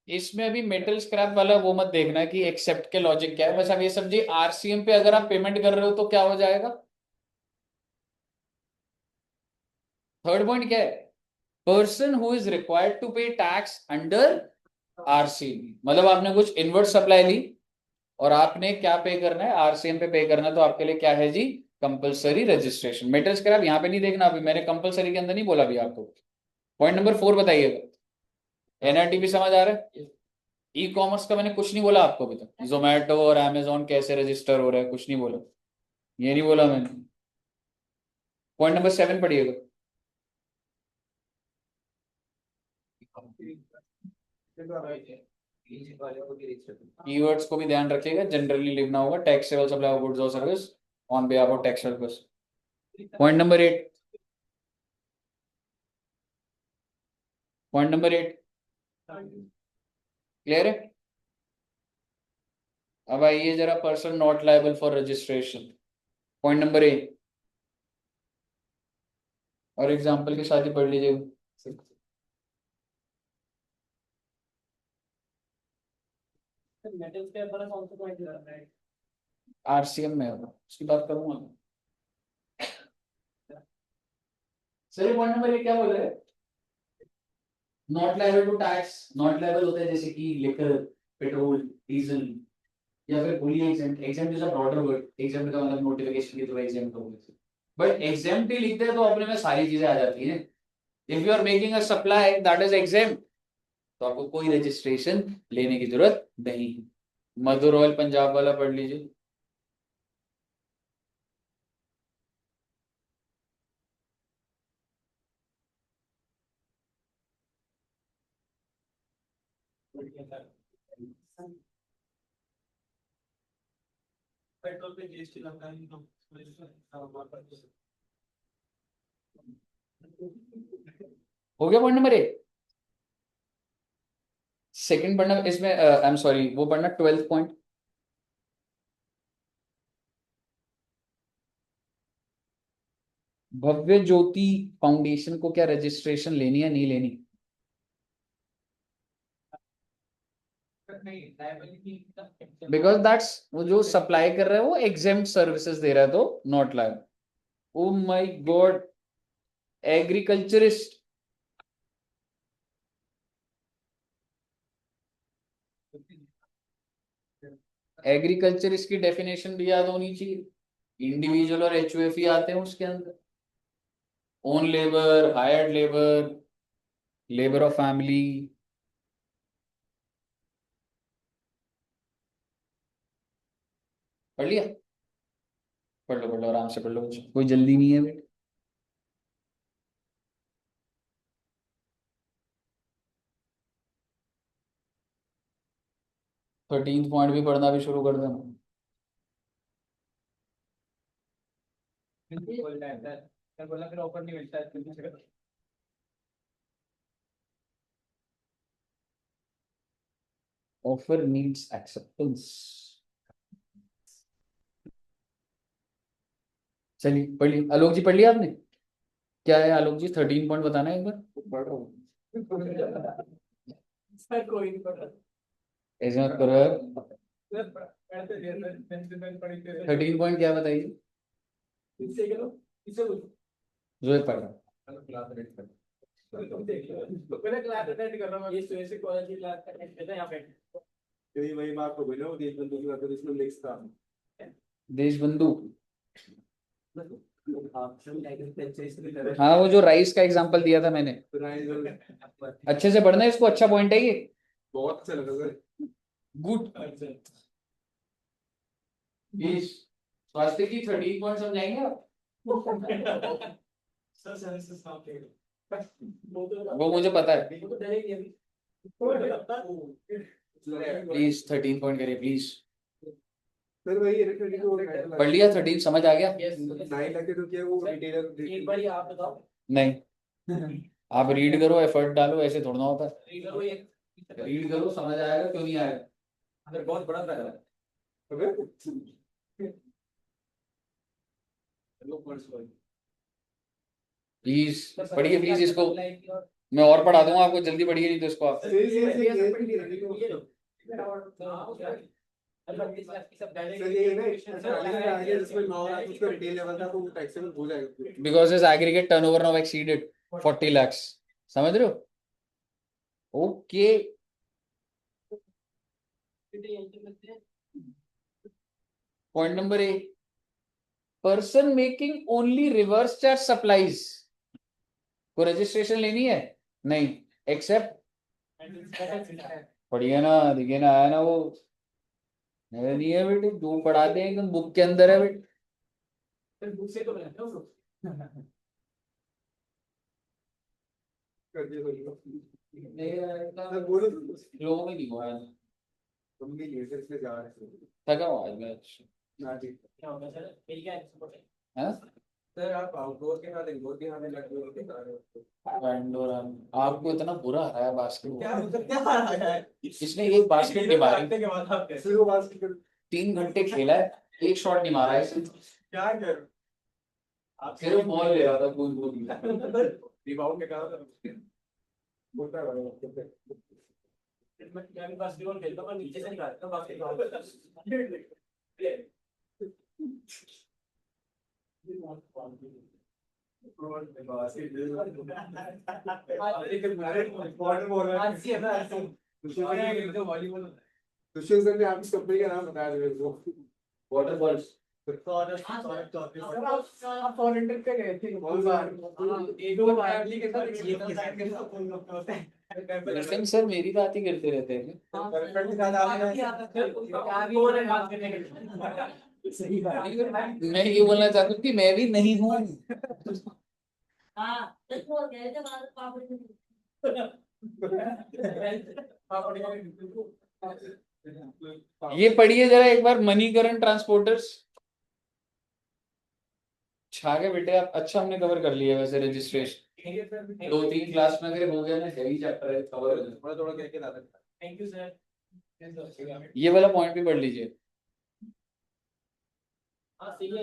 इसमें अभी मेटल स्क्रैप वाला वो मत देखना कि एक्सेप्ट के लॉजिक क्या है, बस अब ये समझिए आरसीएम पे अगर आप पेमेंट कर रहे हो तो क्या हो जाएगा। थर्ड पॉइंट क्या है, person who is required to pay tax under RCM, मतलब आपने कुछ इनवर्ट सप्लाई ली और आपने क्या पे करना है, आरसीएम पे करना है, तो आपके लिए क्या है जी, कंपलसरी रजिस्ट्रेशन। मेटल स्क्रैप यहाँ पे नहीं देखना, अभी मैंने कंपलसरी के अंदर नहीं बोला अभी आपको। पॉइंट नंबर 4 बताइएगा। एनआरटीपी समझ आ रहा है। ई कॉमर्स का मैंने कुछ नहीं बोला आपको अभी तक, जोमेटो और अमेजोन कैसे रजिस्टर हो रहा है कुछ नहीं बोला, ये नहीं बोला मैंने। पॉइंट नंबर 7 पढ़िएगा। कीवर्ड्स को भी ध्यान रखिएगा, जनरली लिखना होगा टैक्सेबल सप्लाई ऑफ गुड्स और service on behalf of tax purpose. Point number 8, point number 8 clear है। अब आइए जरा, person not liable for registration, point number 8 और एग्जांपल के साथ ही पढ़ लीजिएगा। मेटल्स पे बड़ा कौन सा पॉइंट रहा है? आरसीएम में होगा, उसकी बात करूंगा। सर पॉइंट नंबर 8 क्या बोल रहे हैं, not liable to tax. Not liable होता है जैसे कि लिकर, पेट्रोल, डीजल, या फिर बोलिए exempt. Exempt is a broader word, exempt का मतलब नोटिफिकेशन के थ्रू एग्जेम्प्ट हो गए, बट एग्जेम्प्ट ही लिखते हैं तो अपने में सारी चीजें आ जाती हैं। If you are making a supply that is exempt, तो आपको कोई रजिस्ट्रेशन लेने की जरूरत नहीं है। मधुर ऑयल पंजाब वाला पढ़ लीजिए। पेट्रोल पे जीएसटी लगता है तो हो गया पॉइंट नंबर 8। सेकंड पढ़ना इसमें, आई एम सॉरी, वो पढ़ना 12th पॉइंट। भव्य ज्योति फाउंडेशन को क्या रजिस्ट्रेशन लेनी है नहीं लेनी। बिकॉज दैट्स, वो जो सप्लाई कर रहा है वो एग्जेम्प्ट सर्विसेज दे रहा है तो not liable. O my God, agriculturist, agriculturist की डेफिनेशन भी याद होनी चाहिए। इंडिविजुअल और एचयूएफई आते हैं उसके अंदर। Own labour, hired labour, labour of family. पढ़ लिया, पढ़ लो आराम से पढ़ लो, कोई जल्दी नहीं है बेटा। थर्टीन पॉइंट भी पढ़ना भी शुरू कर देना। बोला फिर ऑफर नहीं मिलता है। Offer needs acceptance. चलिए पढ़िए, आलोक जी पढ़ लिया आपने। क्या है आलोक जी, 13 पॉइंट बताना है एक बार। पढ़ रहा हूँ, सर कोई नहीं पता। ऐसे मत करो यार। 13 पॉइंट क्या बताइए, इससे करो, इससे बोलो। जो है पढ़ा। मैंने क्लास अटेंड कर रहा हूँ, ये सुबह से कॉलेज की क्लास अटेंड करता है यहाँ पे। क्योंकि वही बात हो गई ना, वो देशबंधु की बात है, इसमें लिंक्स था। देशबंधु, एग्रीकल्चर हाँ वो जो राइस का एग्जांपल दिया था मैंने, अच्छे से पढ़ना है इसको, अच्छा पॉइंट है ये, बहुत अच्छा लगा सर। गुड। स्वास्थ्य की 13 पॉइंट समझाएंगे आप? वो मुझे पता है, प्लीज 13 पॉइंट करिए प्लीज। सर वही इलेक्ट्रिसिटी को पढ़ लिया 13, समझ आ गया? 9 लाख के तो क्या वो रिटेलर एक बार आप बताओ। नहीं, आप रीड करो, एफर्ट डालो, ऐसे थोड़ा होता है। रीड करो, समझ आएगा, क्यों नहीं आएगा? अगर बहुत बड़ा था प्लीज पढ़िए प्लीज इसको, मैं और पढ़ा दूंगा आपको, जल्दी पढ़िए नहीं तो इसको आप। Because is aggregate turnover now exceeded 40 lakhs, समझ रहे हो? Okay, point number 8, person making only reverse charge supplies को रजिस्ट्रेशन लेनी है? नहीं, एक्सेप्ट, पढ़िए ना, दिखे ना, आया ना वो, नहीं है बेटे, जो पढ़ाते हैं एकदम बुक के अंदर है बेटे। लोगों में नहीं हुआ है, थका हुआ आज मैं। हाँ? सर आप आउटडोर के साथ इंडोर के साथ लग रहे पैंडोरा, आपको इतना बुरा आ रहा है बास्केटबॉल, क्या इसने एक बास्केट नहीं मारी, हो? 3 घंटे खेला है, एक शॉट नहीं मारा है इसने, क्या कर सिर्फ बॉल ले रहा था कूद कूद रिबाउंड के कारण होता है। मैं बास्केटबॉल खेलता हूँ, नीचे से निकालता हूँ बास्केटबॉल। दुष्यंत सर ने आपकी कंपनी का नाम बताया मेरे को। वाटर बॉल्स, आप फॉरेनर पे गए थे बहुत बार, एक दो फैमिली के साथ ये तो साइड के साथ फोन करते हैं। नरसिंह सर मेरी बात ही करते रहते हैं। सही बात मैं ये बोलना चाहता हूँ कि मैं भी नहीं हूँ। ये पढ़िए जरा एक बार, मणिकरण ट्रांसपोर्टर्स, छा गए बेटे आप, अच्छा हमने कवर कर लिया वैसे रजिस्ट्रेशन, 2-3 क्लास में अगर हो गया ना, हेवी चैप्टर है, कवर हो थोड़ा थोड़ा करके ला सकता है। Thank you sir. ये वाला पॉइंट भी पढ़ लीजिए। हाँ सही है ये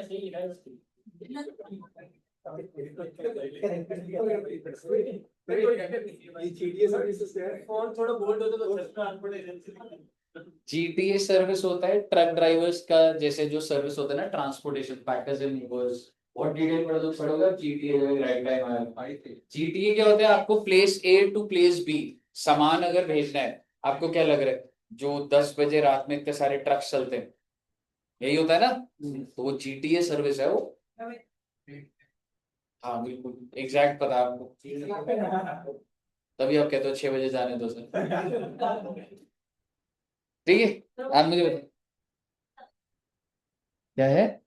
जीटीए सर्विसेज क्या है? और थोड़ा बोल्ड होता तो ट्रांसपोर्टेशन। जीटीए सर्विस होता है ट्रक ड्राइवर्स का, जैसे जो सर्विस होता है ना, ट्रांसपोर्टेशन, पैकेज एंड मूवर्स, और डिटेल पढ़ोगे जीटीए, राइट टाइम आया। जीटीए क्या होता है, आपको place A to place B सामान अगर भेजना है, आपको क्या लग रहा है, जो 10 बजे रात में इतने सारे ट्रक चलते हैं, यही होता है ना, तो वो जीटीए सर्विस है वो। हाँ बिल्कुल एग्जैक्ट पता आपको, तभी आप कहते हो 6 बजे जाने दो सर। ठीक है, आप मुझे बताओ क्या है?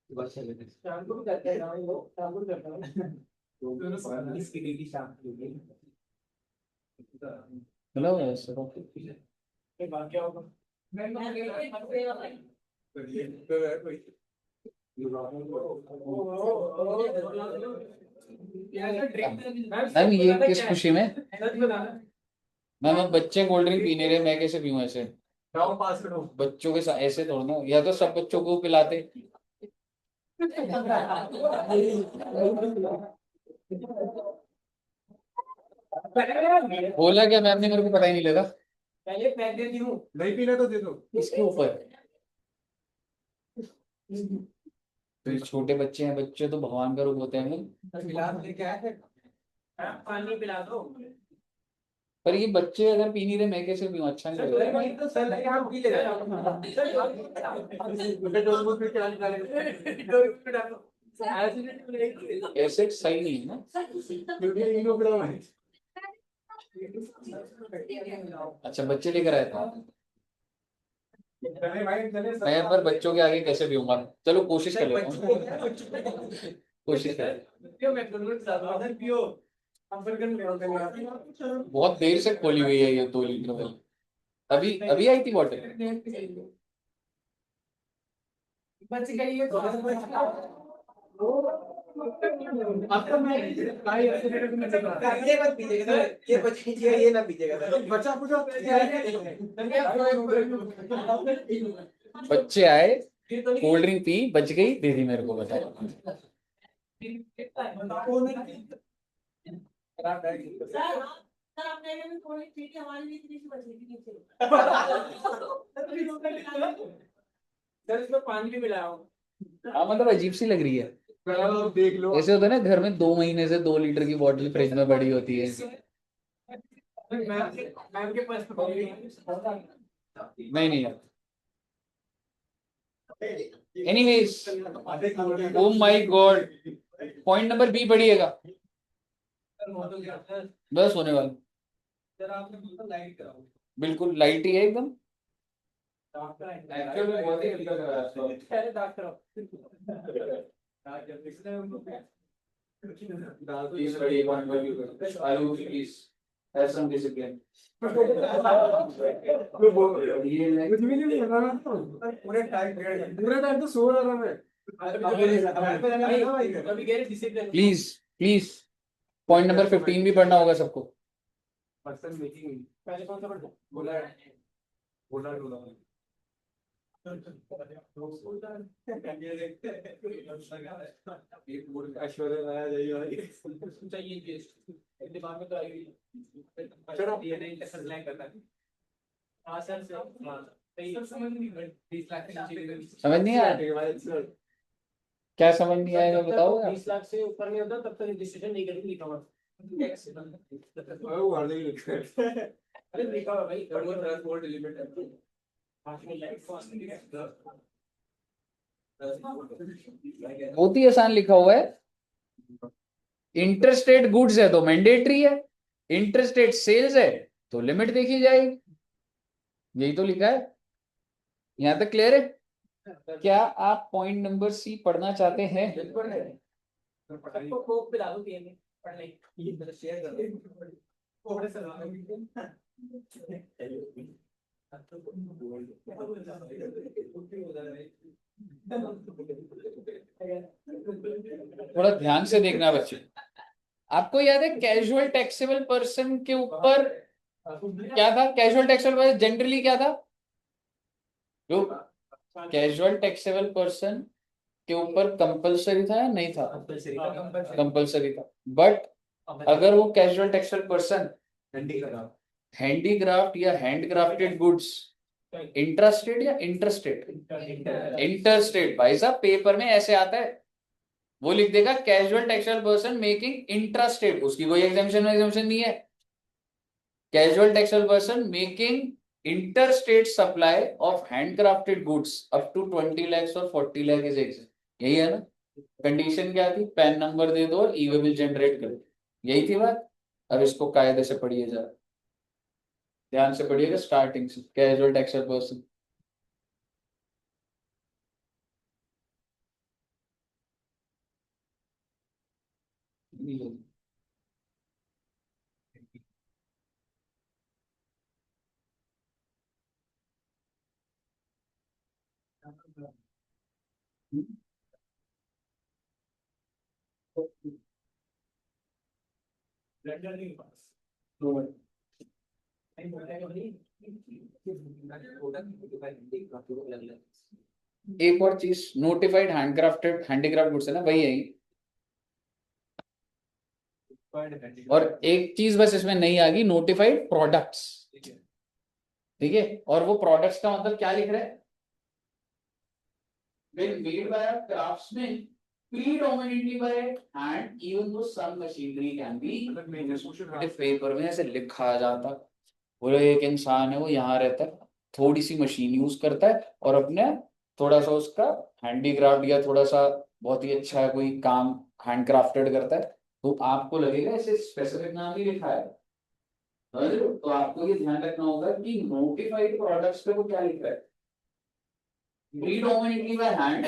शाम को भी करते हैं ना वो, शाम को करता हूँ इसकी ड्यूटी शाम को होगी। हेलो सर, फिर बात क्या होगा? मैम ये किस खुशी में? मैम अब बच्चे कोल्ड ड्रिंक पीने रहे, मैं कैसे पीऊं ऐसे? पास करो बच्चों के साथ ऐसे थोड़ा ना, या तो सब बच्चों को पिलाते। बोला क्या मैम ने, मेरे को पता ही नहीं लगा। पहले पैक देती हूँ। नहीं पीना तो दे दो। इसके ऊपर तो ये छोटे बच्चे हैं, बच्चे तो भगवान का रूप होते हैं, गिलास लेके आए थे। पानी पिला दो। पर ये बच्चे अगर पी नहीं रहे मैं कैसे पीऊं? अच्छा नहीं लगेगा। तो सर लगे हम पी ले रहे हैं। एसिड सही नहीं है ना। अच्छा बच्चे लेकर आए थे। मैं पर बच्चों के आगे कैसे पीऊंगा? चलो कोशिश कर लेता हूँ। कोशिश कर। बहुत देर से खोली हुई है ये 2 लीटर वाली। अभी अभी आई थी बॉटल। बच गई है। ये मत पीजिएगा सर, ये बच कीजिएगा, ये ना पीजिएगा सर। बच्चा पूछो। बच्चे आए, कोल्ड ड्रिंक पी, बच गई, दे दी मेरे को, बताओ। सर इसमें पानी भी मिलाया हूँ। हाँ मतलब अजीब सी लग रही है। देख लो। ऐसे होता है ना, घर में 2 महीने से 2 लीटर की बोतल फ्रिज में पड़ी होती है। मैम के पास तो नहीं नहीं। Anyways, oh my god, point number B पढ़िएगा, बस होने वाला। सर आपने लाइट कराओ। बिल्कुल लाइट ही है एकदम। एक्चुअली में बहुत ही हल्का कर रहा है तो पहले दाग कराओ। Please study one value. Alu, please have some discipline. ये कुछ भी नहीं कर रहा पूरे टाइम तो सो रहा था मैं। अभी कह रहे डिसिप्लिन। प्लीज पॉइंट नंबर 15 भी पढ़ना होगा सबको। पर्सन मेकिंग पहले कौन सा पढ़ना? बोला बोला ऐश्वर्या राय चाहिए दिमाग में तो आई चलो ये नहीं ऐसा प्लान करना है। हाँ सर सही समझ नहीं 20 लाख समझ नहीं आया? क्या समझ नहीं आएगा बताओ। 20 लाख से ऊपर नहीं होता तब तक रजिस्ट्रेशन नहीं करेंगे। लिखा हुआ अरे लिखा हुआ भाई ट्रांसपोर्ट लिमिट है। बहुत ही आसान लिखा हुआ है। इंटरस्टेट गुड्स है तो मैंडेटरी है, इंटरस्टेट सेल्स है तो लिमिट देखी जाएगी। यही तो लिखा है, यहां तक क्लियर है? क्या आप पॉइंट नंबर सी पढ़ना चाहते हैं? सबको कोक पिला दो पिएंगे पढ़ने ये शेयर कर दो। थोड़ा ध्यान से देखना बच्चे। आपको याद है कैजुअल टैक्सेबल पर्सन के ऊपर क्या था? कैजुअल टैक्सेबल पर्सन जनरली क्या था? जो कैजुअल टैक्सेबल पर्सन के ऊपर कंपलसरी था या नहीं था? कंपलसरी था। बट अगर वो कैजुअल टैक्सेबल पर्सन हैंडीक्राफ्ट या हैंडक्राफ्टेड गुड्स, इंट्रास्टेट या इंटरस्टेट? इंटरस्टेट। भाई साहब पेपर में ऐसे आता है, वो लिख देगा casual textile person making intrastate, उसकी कोई एग्जामिशन नहीं है। Casual textile person making interstate supply of handcrafted goods up to 20 lakhs और 40 lakh इज एग्जिस्ट। यही है ना? कंडीशन क्या थी? पैन नंबर दे दो और ई-वे बिल जनरेट कर दो, यही थी बात। अब इसको कायदे से पढ़िए जरा, ध्यान से पढ़िएगा स्टार्टिंग से। कैजुअल टैक्सटाइल पर्सन एक और चीज, नोटिफाइड हैंडक्राफ्टेड हैंडीक्राफ्ट गुड्स है ना, वही है। और एक चीज बस इसमें नहीं आ गई, नोटिफाइड प्रोडक्ट्स। ठीक है, और वो प्रोडक्ट्स का मतलब क्या लिख रहा है, when made by a craftsman predominantly by hand even though some machinery can be used। Paper में ऐसे लिखा जाता, बोलो एक इंसान है वो यहाँ रहता है, थोड़ी सी मशीन यूज करता है और अपने थोड़ा सा उसका हैंडीक्राफ्ट या थोड़ा सा बहुत ही अच्छा कोई काम हैंडक्राफ्टेड करता है, तो आपको लगेगा ऐसे स्पेसिफिक नाम ही लिखा है, समझ रहे हो? तो आपको ये ध्यान रखना होगा कि नोटिफाइड प्रोडक्ट्स पे वो क्या लिखा है, predominantly by hand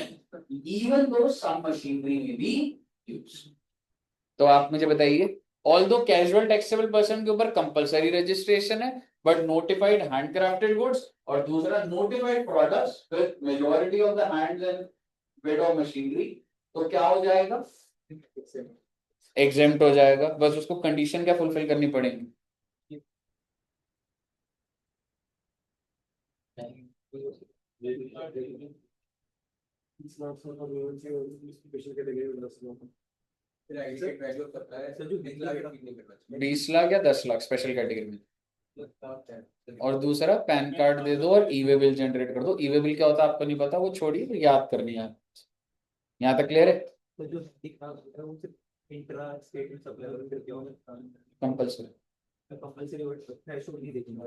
even though some machinery may be used। तो आप मुझे बताइए, ऑल्दो कैजुअल टैक्सेबल पर्सन के ऊपर कंपलसरी रजिस्ट्रेशन है, बट नोटिफाइड हैंडक्राफ्टेड गुड्स और दूसरा notified products with majority of the hands and bit of machinery, तो क्या हो जाएगा, एग्जेम्प्ट हो जाएगा। बस उसको कंडीशन क्या फुलफिल करनी पड़ेगी, स्पेशल कैटेगरी 20 लाख या 10 लाख स्पेशल कैटेगरी में, और दूसरा पैन कार्ड दे दो और ई वे बिल जनरेट कर दो। ई वे बिल क्या होता है आपको नहीं पता, वो छोड़िए, तो याद करनी है। यहाँ तक क्लियर है, तो जो दिखा है वो सिर्फ इंट्रा स्टेटमेंट सप्लाई करके होगा, कंपल्सरी। कंपलसरी थ्रेशोल्ड नहीं देखेंगे।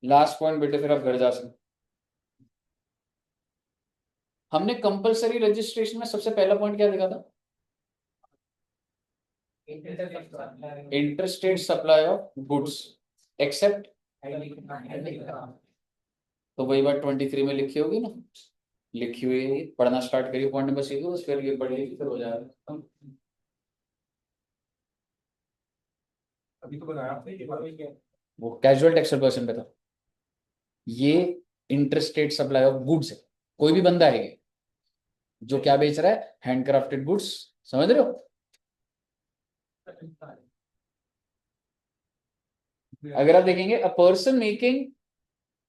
लास्ट पॉइंट बेटे, फिर आप घर जा सकते। हमने कंपलसरी रजिस्ट्रेशन में सबसे पहला पॉइंट क्या देखा था, interstate supply of goods except, तो वही बात 23 में लिखी होगी ना, लिखी हुई है, पढ़ना स्टार्ट करिए पॉइंट नंबर 6 बस, फिर ये पढ़िए फिर हो जाएगा। अभी तो बनाया आपने ये बात क्या है? वो कैजुअल टैक्सेबल पर्सन पे था, ये इंटरस्टेट सप्लाई ऑफ गुड्स है, कोई भी बंदा है ये जो क्या बेच रहा है, हैंडक्राफ्टेड गुड्स, समझ रहे हो? अगर आप देखेंगे अ पर्सन मेकिंग,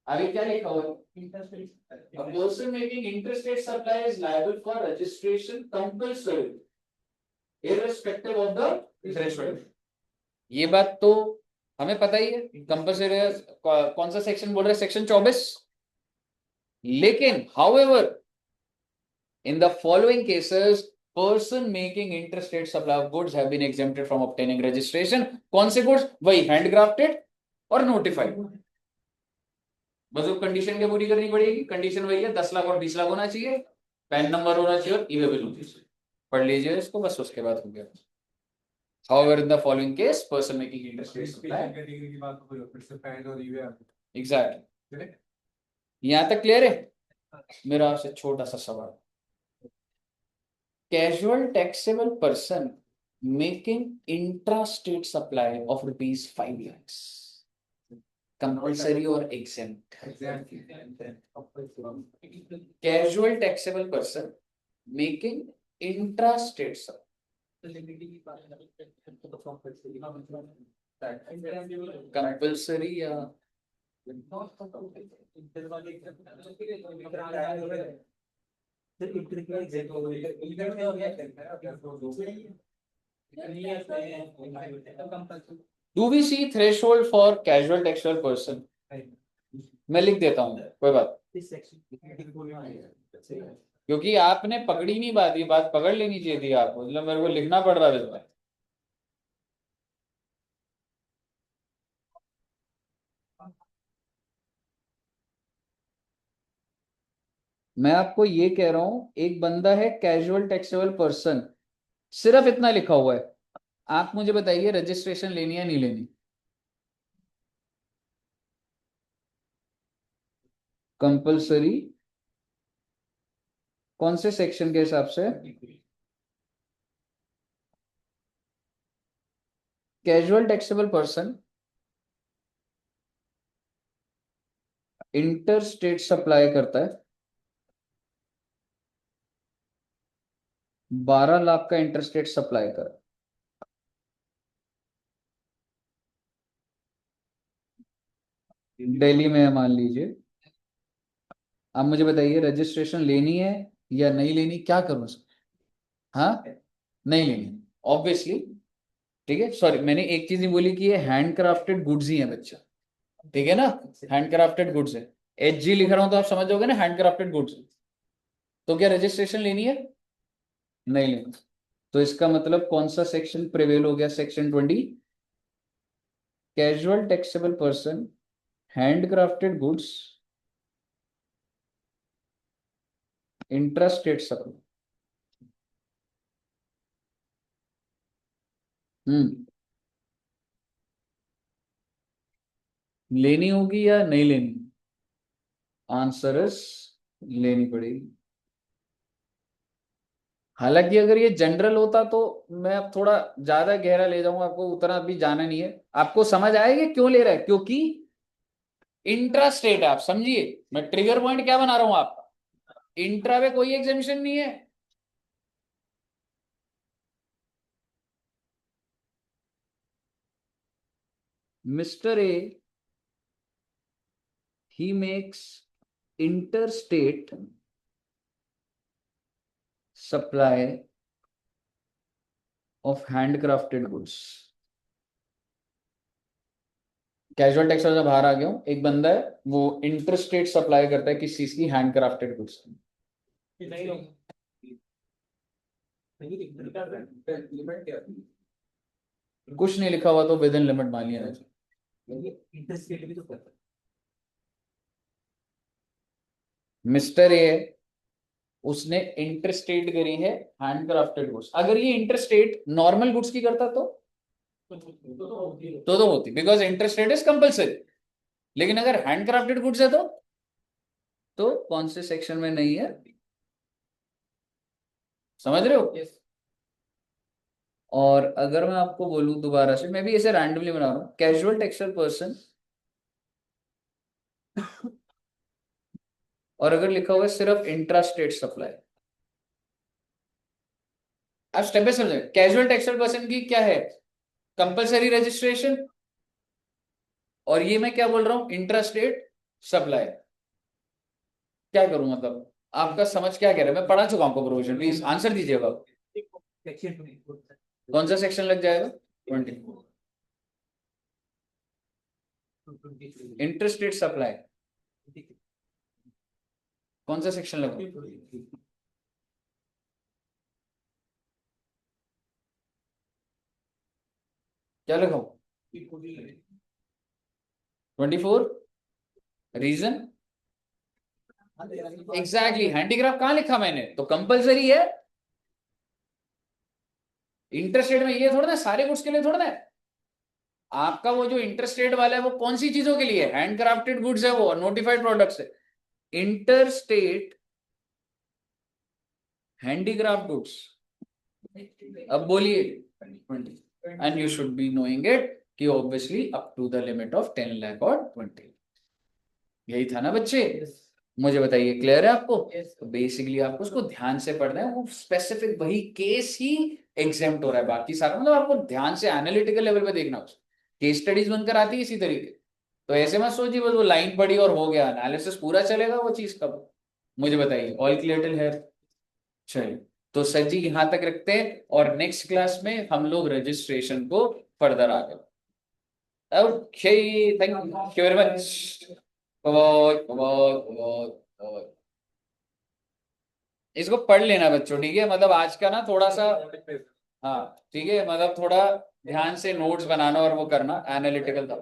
आगे क्या लिखा हुआ है, a person making interstate supply is liable for registration compulsory irrespective of the threshold। ये बात तो हमें पता ही है, कंपल्सरी कौन सा सेक्शन बोल रहा है, सेक्शन 24। लेकिन however in the following cases person making interstate supply of goods have been exempted from obtaining registration। कौन से गुड्स, वही हैंडक्राफ्टेड और नोटिफाइड। बस वो कंडीशन क्या पूरी करनी पड़ेगी, कंडीशन वही है 10 लाख और 20 लाख होना चाहिए, पैन नंबर होना चाहिए और ई-वे बिल होनी चाहिए। पढ़ लीजिए इसको, बस उसके बाद हो गया। However in the following case person making interstate supply, category की बात हो फिर से पैन और ईवे एग्जैक्टली, यहां तक क्लियर है? मेरा आपसे छोटा सा सवाल, casual taxable person making intra-state supply of rupees 5 lakhs, compulsory or exempt? Casual taxable person making intra-state supply, compulsory या do we see threshold for casual taxable person? मैं लिख देता हूँ, कोई बात, क्योंकि आपने पकड़ी नहीं बात, ये बात पकड़ लेनी चाहिए थी आपको, मतलब मेरे को लिखना पड़ रहा है इस बार। मैं आपको ये कह रहा हूं, एक बंदा है कैजुअल टैक्सेबल पर्सन, सिर्फ इतना लिखा हुआ है, आप मुझे बताइए रजिस्ट्रेशन लेनी है नहीं लेनी? कंपलसरी कौन से सेक्शन के हिसाब से? Casual taxable person inter state supply करता है, 12 लाख का इंटरस्टेट सप्लाई कर, दिल्ली में है मान लीजिए। आप मुझे बताइए रजिस्ट्रेशन लेनी है या नहीं लेनी, क्या करूं सर? हाँ, नहीं लेनी ऑब्वियसली, ठीक है। सॉरी, मैंने एक चीज ही बोली कि ये हैंडक्राफ्टेड गुड्स ही है बच्चा, ठीक है ना, हैंडक्राफ्टेड गुड्स है, HG लिख रहा हूं तो आप समझ जाओगे ना हैंडक्राफ्टेड गुड्स। तो क्या रजिस्ट्रेशन लेनी है? नहीं लेनी। तो इसका मतलब कौन सा सेक्शन प्रिवेल हो गया? Section 20, casual taxable person, handcrafted goods, intrastate supply. लेनी होगी या नहीं लेनी? आंसर इज लेनी पड़ेगी। हालांकि अगर ये जनरल होता तो मैं अब थोड़ा ज्यादा गहरा ले जाऊंगा, आपको उतना अभी जाना नहीं है, आपको समझ आएगा क्यों ले रहा है, क्योंकि इंट्रास्टेट है, आप समझिए मैं ट्रिगर पॉइंट क्या बना रहा हूं आपका, इंट्रा में कोई एग्जामिशन नहीं है। Mister A he makes interstate supply of handcrafted goods। Casual textile से बाहर आ गया हूं, एक बंदा है वो इंटरस्टेट सप्लाई करता है किस चीज की? Handcrafted goods. नहीं लोग नहीं लिमिट क्या कुछ नहीं लिखा हुआ तो विद इन लिमिट मान लिया जाए। इंटरेस्ट रेट भी तो करता है। मिस्टर ए उसने इंटरस्टेट करी है हैंडक्राफ्टेड गुड्स, अगर ये इंटरस्टेट नॉर्मल गुड्स की करता तो होती, बिकॉज इंटरस्टेट इज कंपल्सरी। लेकिन अगर हैंडक्राफ्टेड गुड्स है तो कौन से सेक्शन में नहीं है? समझ रहे हो? और अगर मैं आपको बोलूं दोबारा से, मैं भी ऐसे रैंडमली बना रहा हूं, कैजुअल टेक्सटाइल पर्सन, और अगर लिखा हुआ है सिर्फ इंट्रास्टेट सप्लाई, आप स्टेप बाय समझे, कैजुअल टेक्सटाइल पर्सन की क्या है? कंपलसरी रजिस्ट्रेशन, और ये मैं क्या बोल रहा हूं? Intrastate supply. क्या करूं मतलब, आपका समझ क्या कह रहा है? मैं पढ़ा चुका हूं आपको प्रोविजन, प्लीज आंसर दीजिएगा। कौन सा सेक्शन लग जाएगा? 20, इंटरस्टेट सप्लाई। कौन सा सेक्शन लगा? क्या लगा? 24। रीजन? एग्जैक्टली, हैंडीक्राफ्ट कहां लिखा मैंने? तो कंपलसरी है। इंटरस्टेट में ये थोड़ा ना सारे गुड्स के लिए थोड़ा ना है। आपका वो जो इंटरस्टेट वाला है वो कौन सी चीजों के लिए? हैंडक्राफ्टेड गुड्स है, वो नोटिफाइड प्रोडक्ट्स है। Interstate handicraft goods. अब बोलिए, and you should be knowing it कि obviously up to the limit of 10 lakh और 20। यही था ना बच्चे? मुझे बताइए, क्लियर है आपको? तो बेसिकली आपको उसको ध्यान से पढ़ना है, वो स्पेसिफिक वही केस ही एग्जेम्प्ट हो रहा है, बाकी सारा मतलब आपको ध्यान से एनालिटिकल लेवल पे देखना। केस स्टडीज बनकर आती है इसी तरीके। तो ऐसे मत सोचिए बस वो लाइन पढ़ी और हो गया, एनालिसिस पूरा चलेगा वो चीज कब। मुझे बताइए, ऑल क्लियर टिल हियर? चलिए, तो सर जी यहां तक रखते हैं, और नेक्स्ट क्लास में हम लोग रजिस्ट्रेशन को फर्दर आगे। Okay, thank you very much. बहुत बहुत बहुत बहुत इसको पढ़ लेना बच्चों, ठीक है? मतलब आज का ना थोड़ा सा, हाँ ठीक है, मतलब थोड़ा ध्यान से नोट्स बनाना और वो करना एनालिटिकल था।